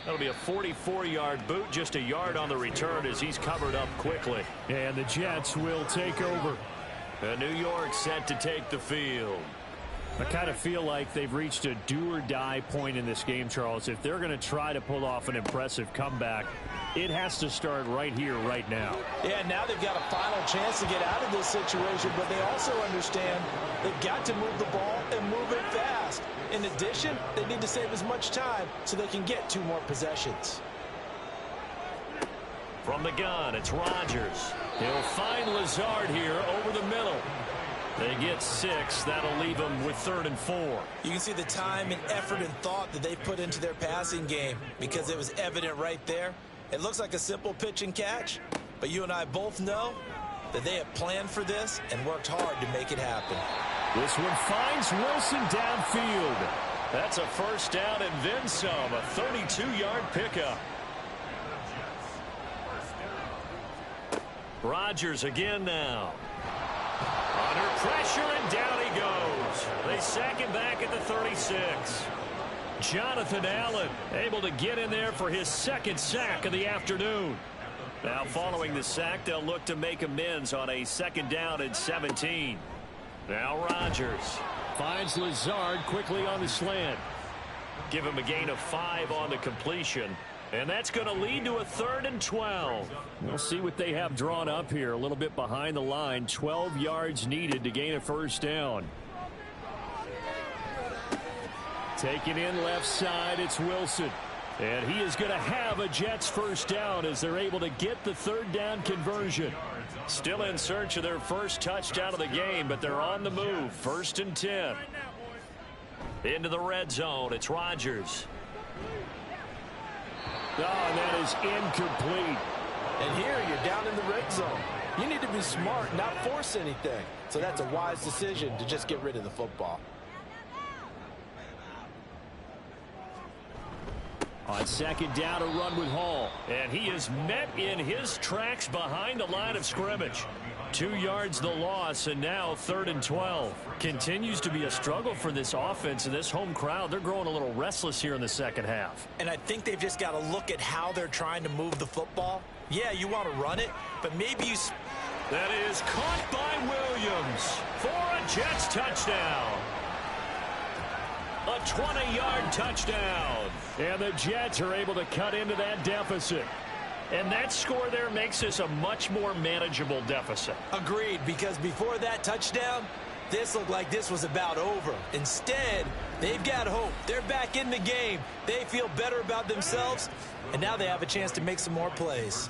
That'll be a 44-yard boot, just a yard on the return as he's covered up quickly. And the Jets will take over. And New York set to take the field. I kind of feel like they've reached a do-or-die point in this game, Charles. If they're going to try to pull off an impressive comeback, it has to start right here, right now. Yeah, now they've got a final chance to get out of this situation, but they also understand they've got to move the ball and move it fast. In addition, they need to save as much time so they can get 2 more possessions. From the gun, it's Rodgers. He'll find Lazard here over the middle. They get 6. That'll leave them with 3rd and 4. You can see the time and effort and thought that they put into their passing game because it was evident right there. It looks like a simple pitch and catch, but you and I both know that they have planned for this and worked hard to make it happen. This one finds Wilson downfield. That's a 1st down and then some, a 32-yard pickup. Rodgers again now. Under pressure, and down he goes. They sack him back at the 36. Jonathan Allen able to get in there for his 2nd sack of the afternoon. Now following the sack, they'll look to make amends on a 2nd down and 17. Now Rodgers finds Lazard quickly on the slant. Give him a gain of 5 on the completion. And that's going to lead to a 3rd and 12. We'll see what they have drawn up here. A little bit behind the line. 12 yards needed to gain a first down. Taking in left side, it's Wilson. And he is going to have a Jets first down as they're able to get the 3rd down conversion. Still in search of their first touchdown of the game, but they're on the move. 1st and 10. Into the red zone, it's Rodgers. Oh, and that is incomplete. And here you're down in the red zone. You need to be smart, not force anything. So that's a wise decision to just get rid of the football. On 2nd down, a run with Hall. And he is met in his tracks behind the line of scrimmage. 2 yards the loss, and now 3rd and 12. Continues to be a struggle for this offense and this home crowd. They're growing a little restless here in the second half. And I think they've just got to look at how they're trying to move the football. Yeah, you want to run it, but maybe you... That is caught by Williams for a Jets touchdown. A 20-yard touchdown. And the Jets are able to cut into that deficit. And that score there makes this a much more manageable deficit. Agreed, because before that touchdown, this looked like this was about over. Instead, they've got hope. They're back in the game. They feel better about themselves, and now they have a chance to make some more plays.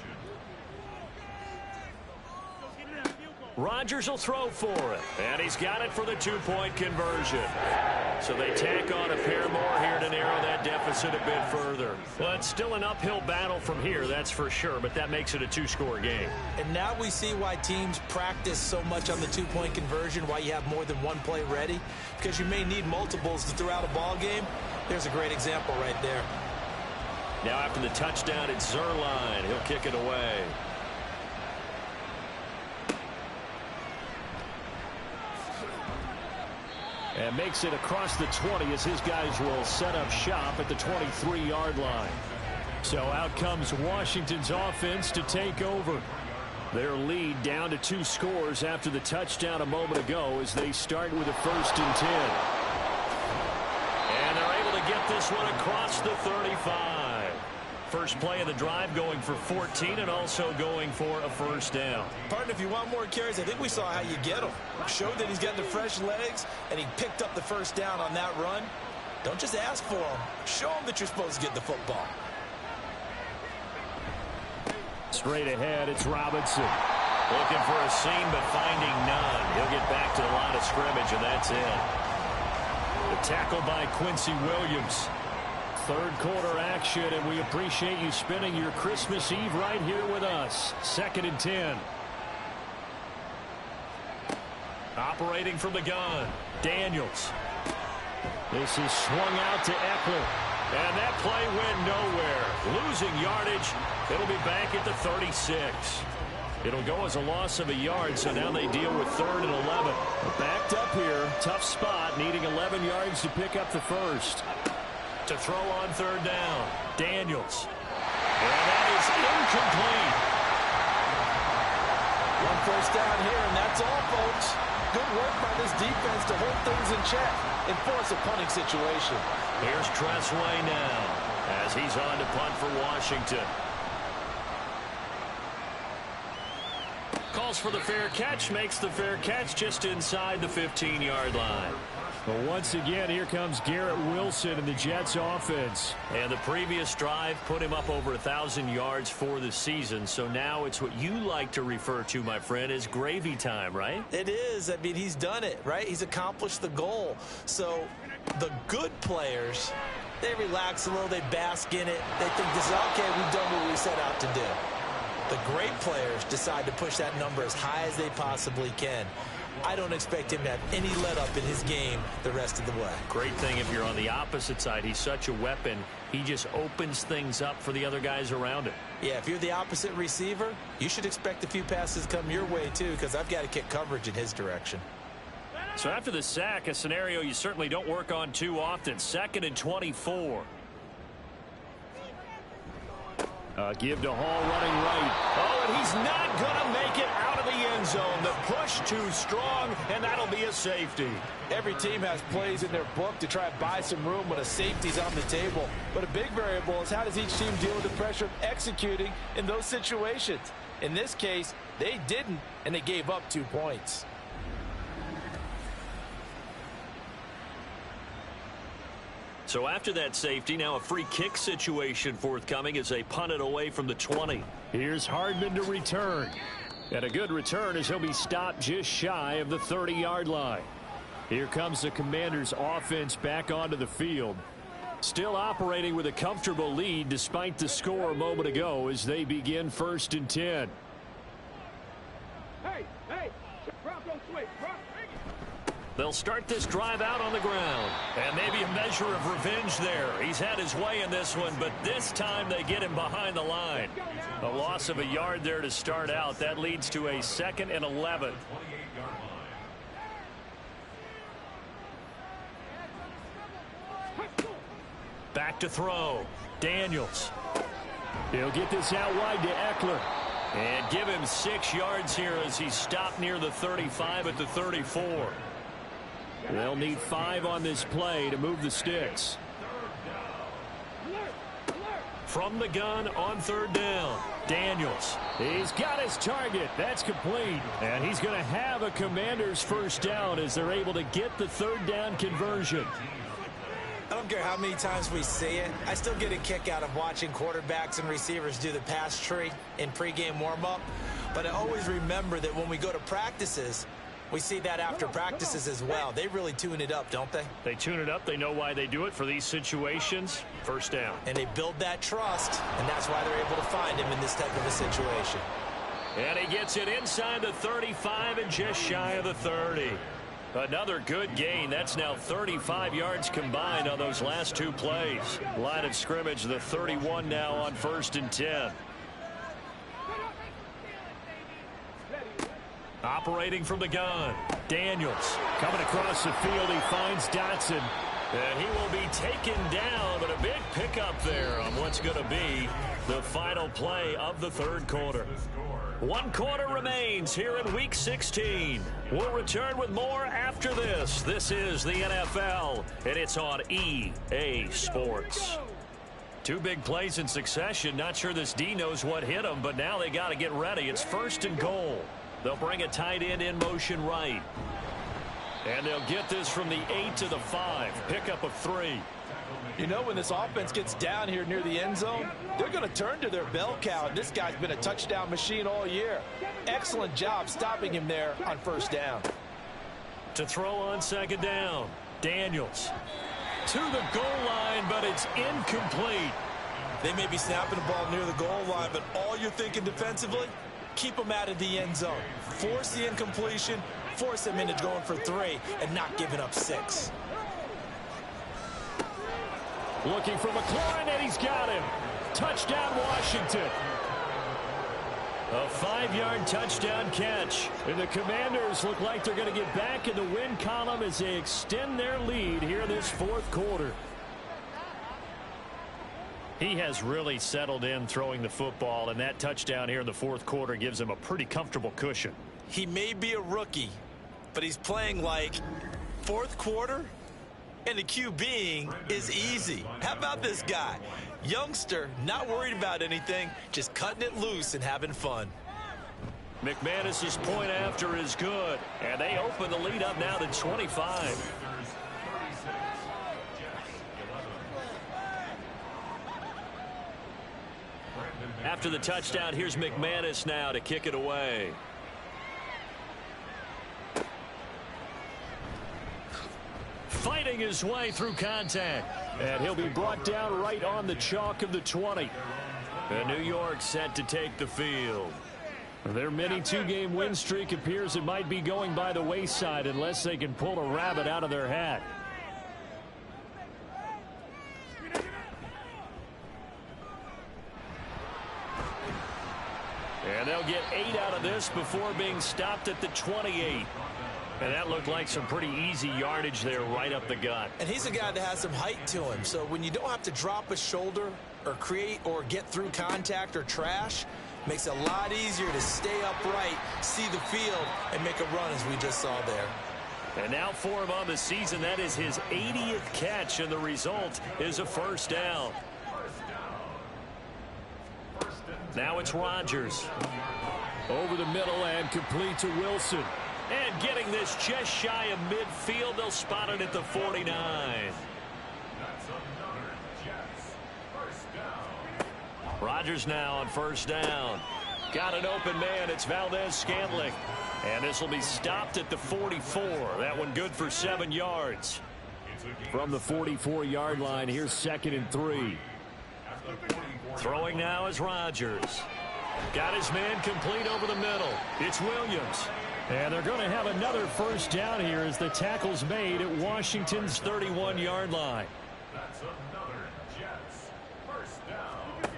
Rodgers will throw for it, and he's got it for the 2-point conversion. So they tack on a pair more here to narrow that deficit a bit further. Well, it's still an uphill battle from here, that's for sure, but that makes it a 2-score game. And now we see why teams practice so much on the 2-point conversion, why you have more than one play ready, because you may need multiples to throw out a ball game. There's a great example right there. Now after the touchdown, it's Zerline. He'll kick it away. And makes it across the 20 as his guys will set up shop at the 23-yard line. So out comes Washington's offense to take over. Their lead down to 2 scores after the touchdown a moment ago as they start with a 1st and 10. And they're able to get this one across the 35. First play of the drive going for 14 and also going for a first down. Partner, if you want more carries, I think we saw how you get them. Showed that he's got the fresh legs, and he picked up the first down on that run. Don't just ask for them. Show them that you're supposed to get the football. Straight ahead, it's Robinson. Looking for a seam, but finding none. He'll get back to the line of scrimmage, and that's it. The tackle by Quincy Williams. 3rd quarter action, and we appreciate you spending your Christmas Eve right here with us. 2nd and 10. Operating from the gun, Daniels. This is swung out to Eckler. And that play went nowhere. Losing yardage. It'll be back at the 36. It'll go as a loss of a yard, so now they deal with 3rd and 11. Backed up here. Tough spot, needing 11 yards to pick up the first. To throw on 3rd down, Daniels. And that is incomplete. One first down here, and that's all, folks. Good work by this defense to hold things in check and force a punting situation. Here's Tressway now as he's on to punt for Washington. Calls for the fair catch, makes the fair catch just inside the 15-yard line. Well, once again, here comes Garrett Wilson in the Jets offense. And the previous drive put him up over 1,000 yards for the season. So now it's what you like to refer to, my friend, as gravy time, right? It is. I mean, he's done it, right? He's accomplished the goal. So the good players, they relax a little. They bask in it. They think this is okay. We've done what we set out to do. The great players decide to push that number as high as they possibly can. I don't expect him to have any let-up in his game the rest of the way. Great thing if you're on the opposite side. He's such a weapon. He just opens things up for the other guys around him. Yeah, if you're the opposite receiver, you should expect a few passes come your way, too, because I've got to kick coverage in his direction. So after the sack, a scenario you certainly don't work on too often. 2nd and 24. Give to Hall running right. Oh, and he's not going to make it out of the end zone. The push too strong, and that'll be a safety. Every team has plays in their book to try and buy some room when a safety's on the table. But a big variable is how does each team deal with the pressure of executing in those situations. In this case, they didn't, and they gave up 2 points. So after that safety, now a free kick situation forthcoming as they punt it away from the 20. Here's Hardman to return. And a good return as he'll be stopped just shy of the 30-yard line. Here comes the Commanders' offense back onto the field. Still operating with a comfortable lead despite the score a moment ago as they begin 1st and 10. They'll start this drive out on the ground. And maybe a measure of revenge there. He's had his way in this one, but this time they get him behind the line. A loss of a yard there to start out. That leads to a 2nd and 11. Back to throw. Daniels. He'll get this out wide to Eckler. And give him 6 yards here as he's stopped near the 35 at the 34. They'll need 5 on this play to move the sticks. From the gun on 3rd down. Daniels. He's got his target. That's complete. And he's going to have a Commanders 1st down as they're able to get the 3rd down conversion. I don't care how many times we see it. I still get a kick out of watching quarterbacks and receivers do the pass tree in pregame warm-up. But I always remember that when we go to practices, we see that after practices as well. They really tune it up, don't they? They tune it up. They know why they do it for these situations. 1st down. And they build that trust, and that's why they're able to find him in this type of a situation. And he gets it inside the 35 and just shy of the 30. Another good gain. That's now 35 yards combined on those last 2 plays. Line of scrimmage, the 31 now on 1st and 10. Operating from the gun. Daniels. Coming across the field, he finds Dotson. And he will be taken down, but a big pickup there on what's going to be the final play of the 3rd quarter. 1 quarter remains here in Week 16. We'll return with more after this. This is the NFL, and it's on EA Sports. 2 big plays in succession. Not sure this D knows what hit him, but now they got to get ready. It's 1st and goal. They'll bring a tight end in motion right. And they'll get this from the 8 to the 5. Pickup of 3. You know, when this offense gets down here near the end zone, they're going to turn to their bell cow. And this guy's been a touchdown machine all year. Excellent job stopping him there on 1st down. To throw on 2nd down. Daniels. To the goal line, but it's incomplete. They may be snapping the ball near the goal line, but all you're thinking defensively, keep them out of the end zone. Force the incompletion, force them into going for 3, and not giving up 6. Looking for McLaurin, and he's got him. Touchdown, Washington. A 5-yard touchdown catch. And the Commanders look like they're going to get back in the win column as they extend their lead here this 4th quarter. He has really settled in throwing the football, and that touchdown here in the 4th quarter gives him a pretty comfortable cushion. He may be a rookie, but he's playing like 4th quarter, and the QBing is easy. How about this guy? Youngster, not worried about anything, just cutting it loose and having fun. McManus's point after is good, and they open the lead up now to 25. After the touchdown, here's McManus now to kick it away. Fighting his way through contact. And he'll be brought down right on the chalk of the 20. And New York set to take the field. Their mini 2-game win streak appears it might be going by the wayside unless they can pull a rabbit out of their hat. And they'll get 8 out of this before being stopped at the 28. And that looked like some pretty easy yardage there right up the gut. And he's a guy that has some height to him. So when you don't have to drop a shoulder or create or get through contact or trash, Makes it a lot easier to stay upright, see the field, and make a run as we just saw there. And now for him on the season, that is his 80th catch, and the result is a first down. Now it's Rodgers. Over the middle and complete to Wilson. And getting this just shy of midfield, they'll spot it at the 49. That's another Jets. First down. Rodgers now on first down. Got an open man. It's Valdez-Scantling. And this will be stopped at the 44. That one good for 7 yards. From the 44-yard line, here's 2nd and 3. Throwing now is Rodgers. Got his man complete over the middle. It's Williams. And they're going to have another first down here as the tackle's made at Washington's 31-yard line. That's another Jets. First down.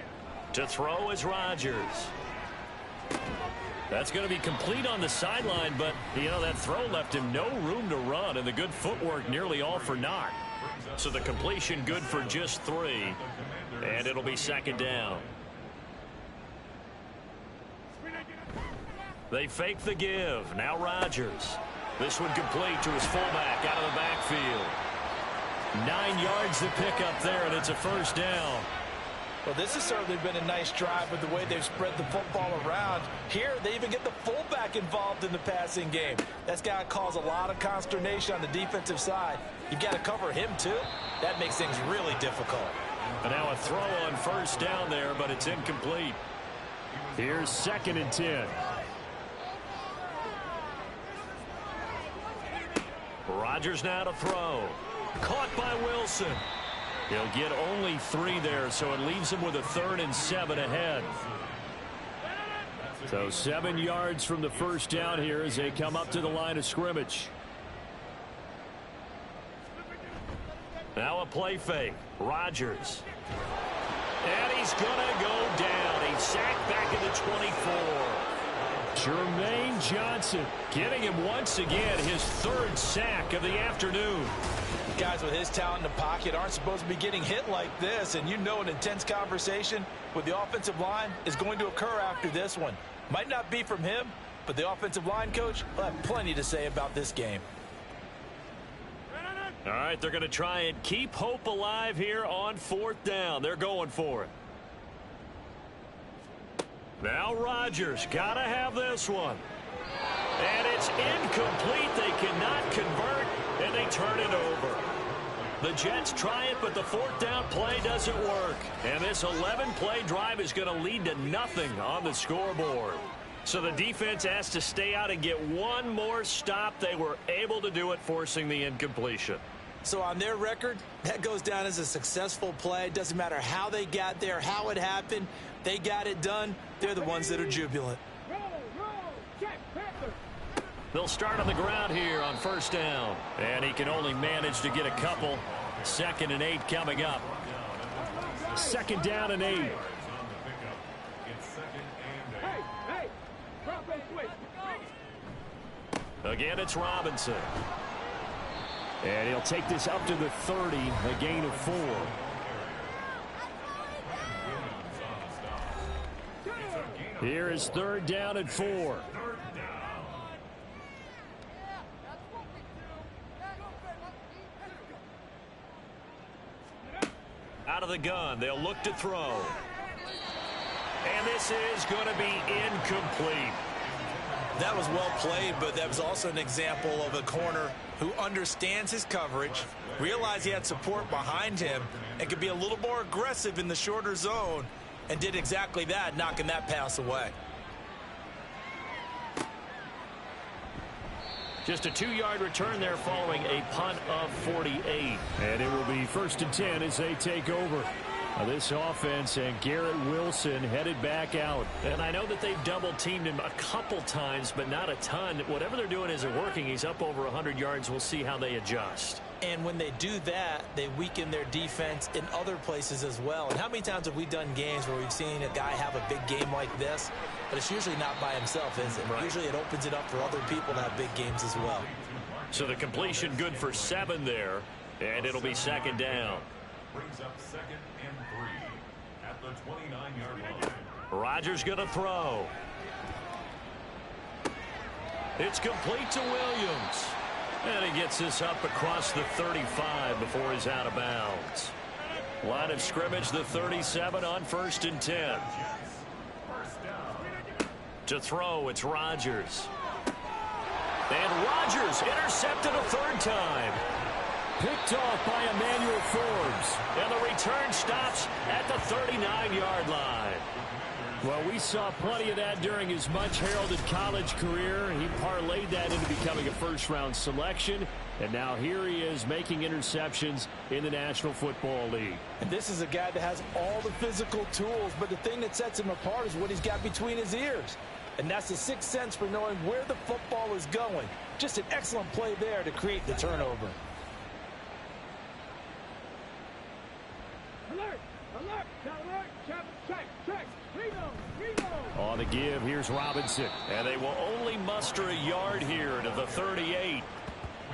To throw is Rodgers. That's going to be complete on the sideline, but, you know, that throw left him no room to run, and the good footwork nearly all for naught. So the completion good for just 3, and it'll be 2nd down. They fake the give. Now Rodgers. This one complete to his fullback out of the backfield. 9 yards to pick up there, and it's a first down. Well, this has certainly been a nice drive with the way they've spread the football around. Here, they even get the fullback involved in the passing game. That's got to cause a lot of consternation on the defensive side. You've got to cover him, too. That makes things really difficult. And now a throw on first down there, but it's incomplete. Here's 2nd and 10. Rodgers now to throw. Caught by Wilson. He'll get only 3 there, so it leaves him with a 3rd and 7 ahead. So 7 yards from the first down here as they come up to the line of scrimmage. Now a play fake. Rodgers. And he's going to go down. He's sacked back at the 24. Jermaine Johnson getting him once again his 3rd sack of the afternoon. Guys with his talent in the pocket aren't supposed to be getting hit like this, and you know an intense conversation with the offensive line is going to occur after this one. Might not be from him, but the offensive line coach will have plenty to say about this game. All right, they're going to try and keep hope alive here on 4th down. They're going for it. Now Rodgers got to have this one. And it's incomplete. They cannot convert, and they turn it over. The Jets try it, but the 4th down play doesn't work. And this 11-play drive is going to lead to nothing on the scoreboard. So the defense has to stay out and get one more stop. They were able to do it, forcing the incompletion. So on their record, that goes down as a successful play. Doesn't matter how they got there, how it happened. They got it done. They're the ones that are jubilant. They'll start on the ground here on first down. And he can only manage to get a couple. 2nd and 8 coming up. 2nd down and 8. Again, it's Robinson. And he'll take this up to the 30, a gain of 4. Here is 3rd down and 4. Out of the gun, they'll look to throw. And this is going to be incomplete. That was well played, but that was also an example of a corner who understands his coverage, realized he had support behind him, and could be a little more aggressive in the shorter zone, and did exactly that, knocking that pass away. Just a 2-yard return there following a punt of 48. And it will be 1st and 10 as they take over. This offense, and Garrett Wilson headed back out. And I know that they've double-teamed him a couple times, but not a ton. Whatever they're doing isn't working. He's up over 100 yards. We'll see how they adjust. And when they do that, they weaken their defense in other places as well. And how many times have we done games where we've seen a guy have a big game like this, but it's usually not by himself, is it? Right. Usually it opens it up for other people to have big games as well. So the completion good for 7 there, and it'll be 2nd down. Brings up 2nd and 3. at the 29-yard line. Rodgers going to throw. It's complete to Williams. And he gets this up across the 35 before he's out of bounds. Line of scrimmage, the 37 on 1st and 10. To throw, it's Rodgers. And Rodgers intercepted a 3rd time. Picked off by Emmanuel Forbes. And the return stops at the 39-yard line. Well, we saw plenty of that during his much-heralded college career. He parlayed that into becoming a first-round selection. And now here he is making interceptions in the National Football League. And this is a guy that has all the physical tools, but the thing that sets him apart is what he's got between his ears. And that's the sixth sense for knowing where the football is going. Just an excellent play there to create the turnover. Alert! Alert! Alert! Check! On the give, here's Robinson. And they will only muster a yard here to the 38.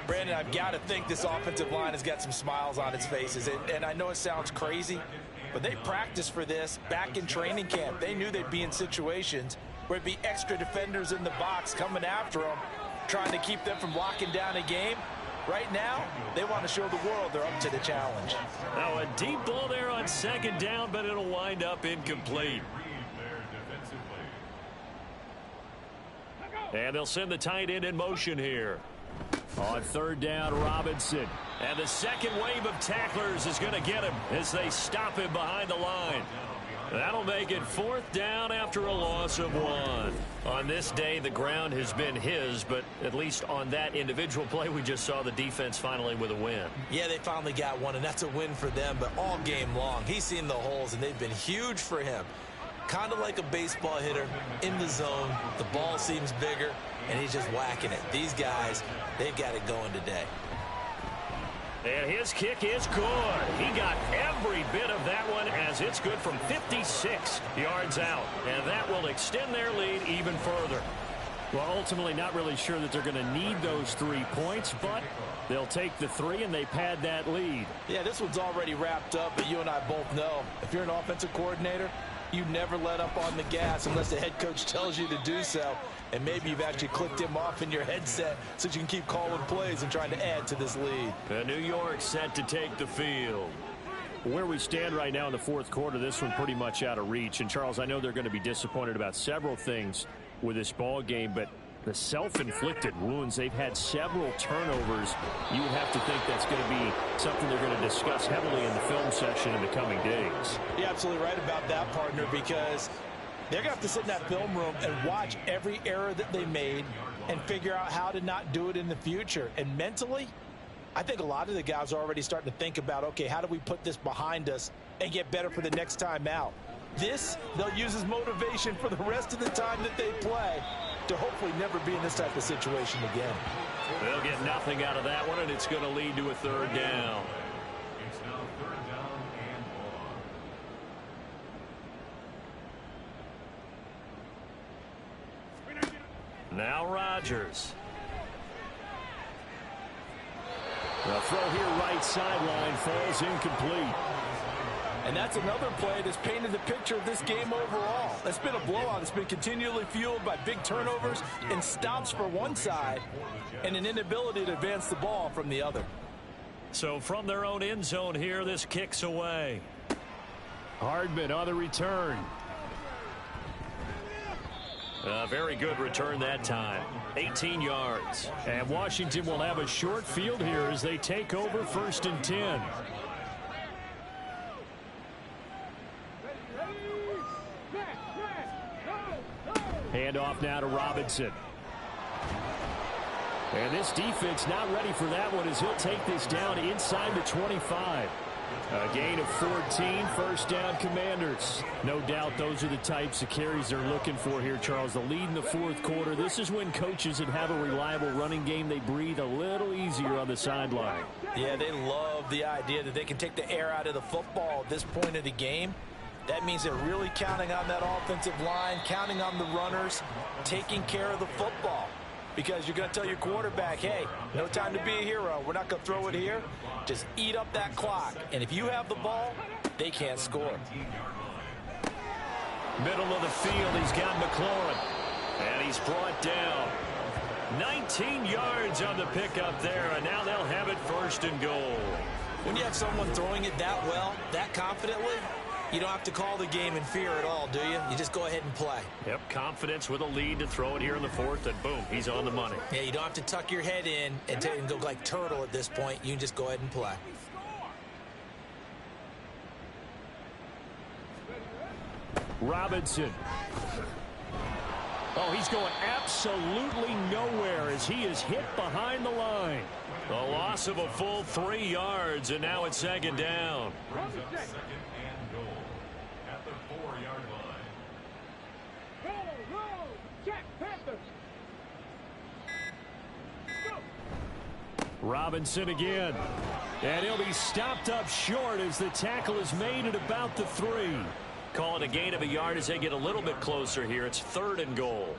Brandon, I've got to think this offensive line has got some smiles on its faces. And I know it sounds crazy, but they practiced for this back in training camp. They knew they'd be in situations where it'd be extra defenders in the box coming after them, trying to keep them from locking down a game. Right now, they want to show the world they're up to the challenge. Now a deep ball there on 2nd down, but it'll wind up incomplete. And they'll send the tight end in motion here. On 3rd down, Robinson. And the second wave of tacklers is going to get him as they stop him behind the line. That'll make it 4th down after a loss of 1. On this day, the ground has been his, but at least on that individual play, we just saw the defense finally with a win. Yeah, they finally got one, and that's a win for them, but all game long, he's seen the holes, and they've been huge for him. Kind of like a baseball hitter in the zone. The ball seems bigger, and he's just whacking it. These guys, they've got it going today. And his kick is good. He got every bit of that one as it's good from 56 yards out. And that will extend their lead even further. Well, ultimately not really sure that they're going to need those 3 points, but they'll take the 3 and they pad that lead. Yeah, this one's already wrapped up, but you and I both know if you're an offensive coordinator, you never let up on the gas unless the head coach tells you to do so. And maybe you've actually clicked him off in your headset so you can keep calling plays and trying to add to this lead. And New York set to take the field. Where we stand right now in the 4th quarter, this one pretty much out of reach. And, Charles, I know they're going to be disappointed about several things with this ball game, but the self-inflicted wounds, they've had several turnovers. You would have to think that's going to be something they're going to discuss heavily in the film session in the coming days. You're absolutely right about that, partner, because they're going to have to sit in that film room and watch every error that they made and figure out how to not do it in the future. And mentally, I think a lot of the guys are already starting to think about, okay, how do we put this behind us and get better for the next time out? This, they'll use as motivation for the rest of the time that they play to hopefully never be in this type of situation again. They'll get nothing out of that one, and it's going to lead to a 3rd down. It's now 3rd down and long. Now Rodgers. The throw here right sideline falls incomplete. And that's another play that's painted the picture of this game overall. It's been a blowout. It's been continually fueled by big turnovers and stops for one side and an inability to advance the ball from the other. So from their own end zone here, this kicks away. Hardman on the return. A very good return that time. 18 yards. And Washington will have a short field here as they take over 1st and 10. Handoff now to Robinson. And this defense not ready for that one as he'll take this down inside the 25. A gain of 14, 1st down Commanders. No doubt those are the types of carries they're looking for here, Charles. The lead in the 4th quarter. This is when coaches that have a reliable running game, they breathe a little easier on the sideline. Yeah, they love the idea that they can take the air out of the football at this point of the game. That means they're really counting on that offensive line, counting on the runners, taking care of the football. Because you're going to tell your quarterback, hey, no time to be a hero. We're not going to throw it here. Just eat up that clock. And if you have the ball, they can't score. Middle of the field, he's got McLaurin. And he's brought down. 19 yards on the pickup there, and now they'll have it 1st and goal. When you have someone throwing it that well, that confidently, you don't have to call the game in fear at all, do you? You just go ahead and play. Yep, confidence with a lead to throw it here in the 4th, and boom, he's on the money. Yeah, you don't have to tuck your head in and go like turtle at this point. You can just go ahead and play. Robinson. Oh, he's going absolutely nowhere as he is hit behind the line. A loss of a full 3 yards, and now it's 2nd down. Brings up 2nd and goal at the 4-yard line. Roll. Check. Panthers. Go. Robinson again. And he'll be stopped up short as the tackle is made at about the 3. Call it a gain of a yard as they get a little bit closer here. It's 3rd and goal.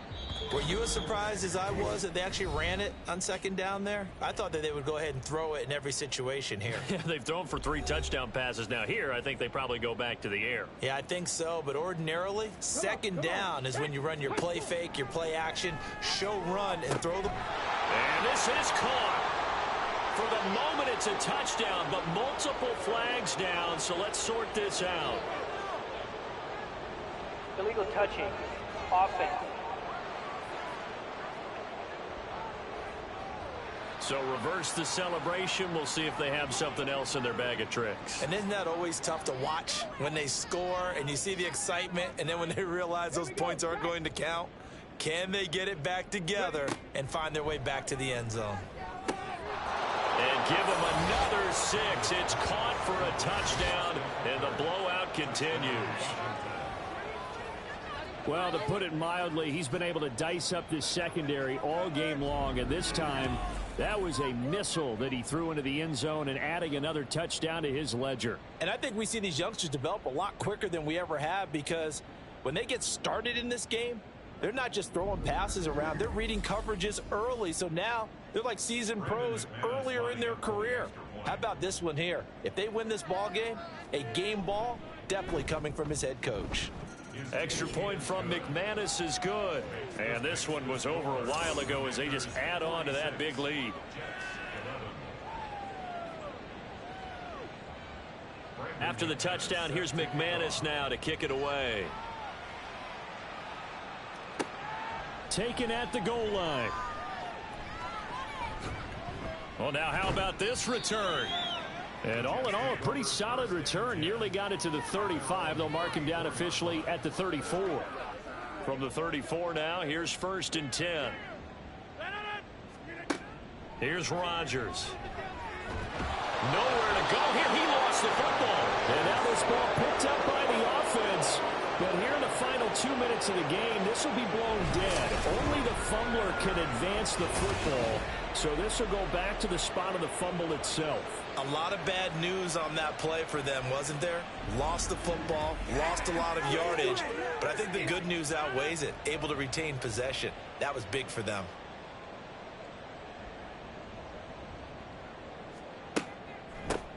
Were you as surprised as I was that they actually ran it on 2nd down there? I thought that they would go ahead and throw it in every situation here. Yeah, they've thrown for 3 touchdown passes. Now here, I think they probably go back to the air. Yeah, I think so, but ordinarily, 2nd down is when you run your play fake, your play action, show run, and throw the... And this is caught. For the moment, it's a touchdown, but multiple flags down, so let's sort this out. Illegal touching. Offense. So reverse the celebration. We'll see if they have something else in their bag of tricks. And isn't that always tough to watch when they score and you see the excitement, and then when they realize those points aren't going to count? Can they get it back together and find their way back to the end zone? And give them another 6. It's caught for a touchdown, and the blowout continues. Well, to put it mildly, he's been able to dice up this secondary all game long, and this time that was a missile that he threw into the end zone and adding another touchdown to his ledger. And I think we see these youngsters develop a lot quicker than we ever have, because when they get started in this game, they're not just throwing passes around. They're reading coverages early, so now they're like seasoned pros earlier in their career. How about this one here? If they win this ball game, a game ball definitely coming from his head coach. Extra point from McManus is good. And this one was over a while ago as they just add on to that big lead. After the touchdown, here's McManus now to kick it away. Taken at the goal line. Well, now how about this return? And all in all, a pretty solid return. Nearly got it to the 35. They'll mark him down officially at the 34. From the 34 now, here's 1st and 10. Here's Rodgers. Nowhere to go here. He lost the football. And now this ball picked up by the offense. But here in the final 2 minutes of the game, this will be blown dead. Only the fumbler can advance the football. So this will go back to the spot of the fumble itself. A lot of bad news on that play for them, wasn't there? Lost the football, lost a lot of yardage, but I think the good news outweighs it. Able to retain possession. That was big for them.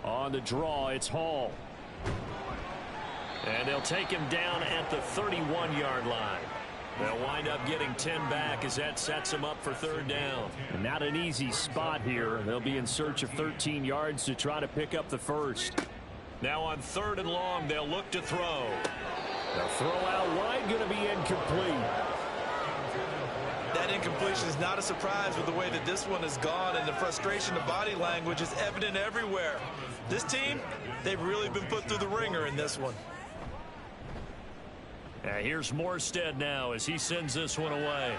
On the draw, it's Hall. And they'll take him down at the 31-yard line. They'll wind up getting 10 back as that sets them up for 3rd down. And not an easy spot here. They'll be in search of 13 yards to try to pick up the first. Now on 3rd and long, they'll look to throw. The throw out wide going to be incomplete. That incompletion is not a surprise with the way that this one has gone, and the frustration of body language is evident everywhere. This team, they've really been put through the ringer in this one. Here's Morstead now as he sends this one away.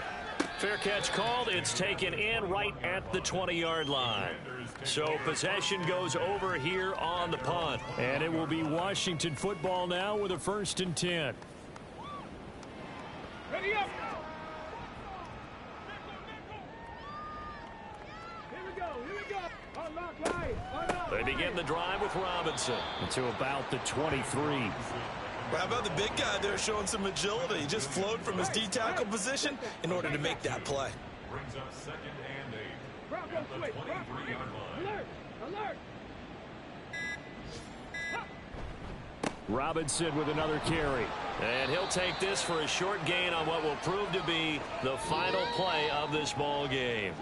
Fair catch called. It's taken in right at the 20-yard line. So possession goes over here on the punt. And it will be Washington football now with a 1st and 10. Ready up. Here we go. Unlock line. Unlock. They begin the drive with Robinson. To about the 23. How about the big guy there showing some agility? He just flowed from his D-tackle position in order to make that play. Brings up 2nd and 8 Bronco at the switch. 23-yard line. Alert. Robinson with another carry. And he'll take this for a short gain on what will prove to be the final play of this ball game.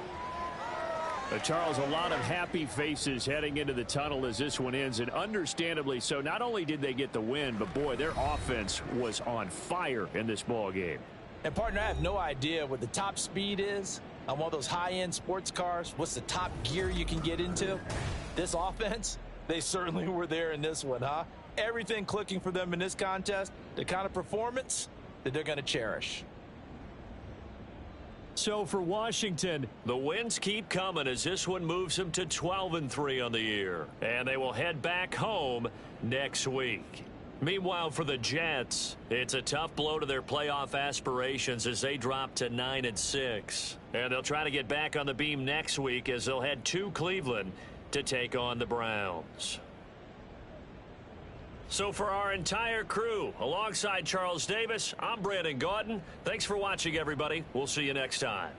Charles, a lot of happy faces heading into the tunnel as this one ends, and understandably so. Not only did they get the win, but boy, their offense was on fire in this ball game. And partner, I have no idea what the top speed is on one of those high-end sports cars. What's the top gear you can get into? This offense, they certainly were there in this one, huh? Everything clicking for them in this contest, the kind of performance that they're going to cherish. So for Washington, the wins keep coming as this one moves them to 12-3 on the year. And they will head back home next week. Meanwhile, for the Jets, it's a tough blow to their playoff aspirations as they drop to 9-6. And they'll try to get back on the beam next week as they'll head to Cleveland to take on the Browns. So for our entire crew, alongside Charles Davis, I'm Brandon Gaudin. Thanks for watching, everybody. We'll see you next time.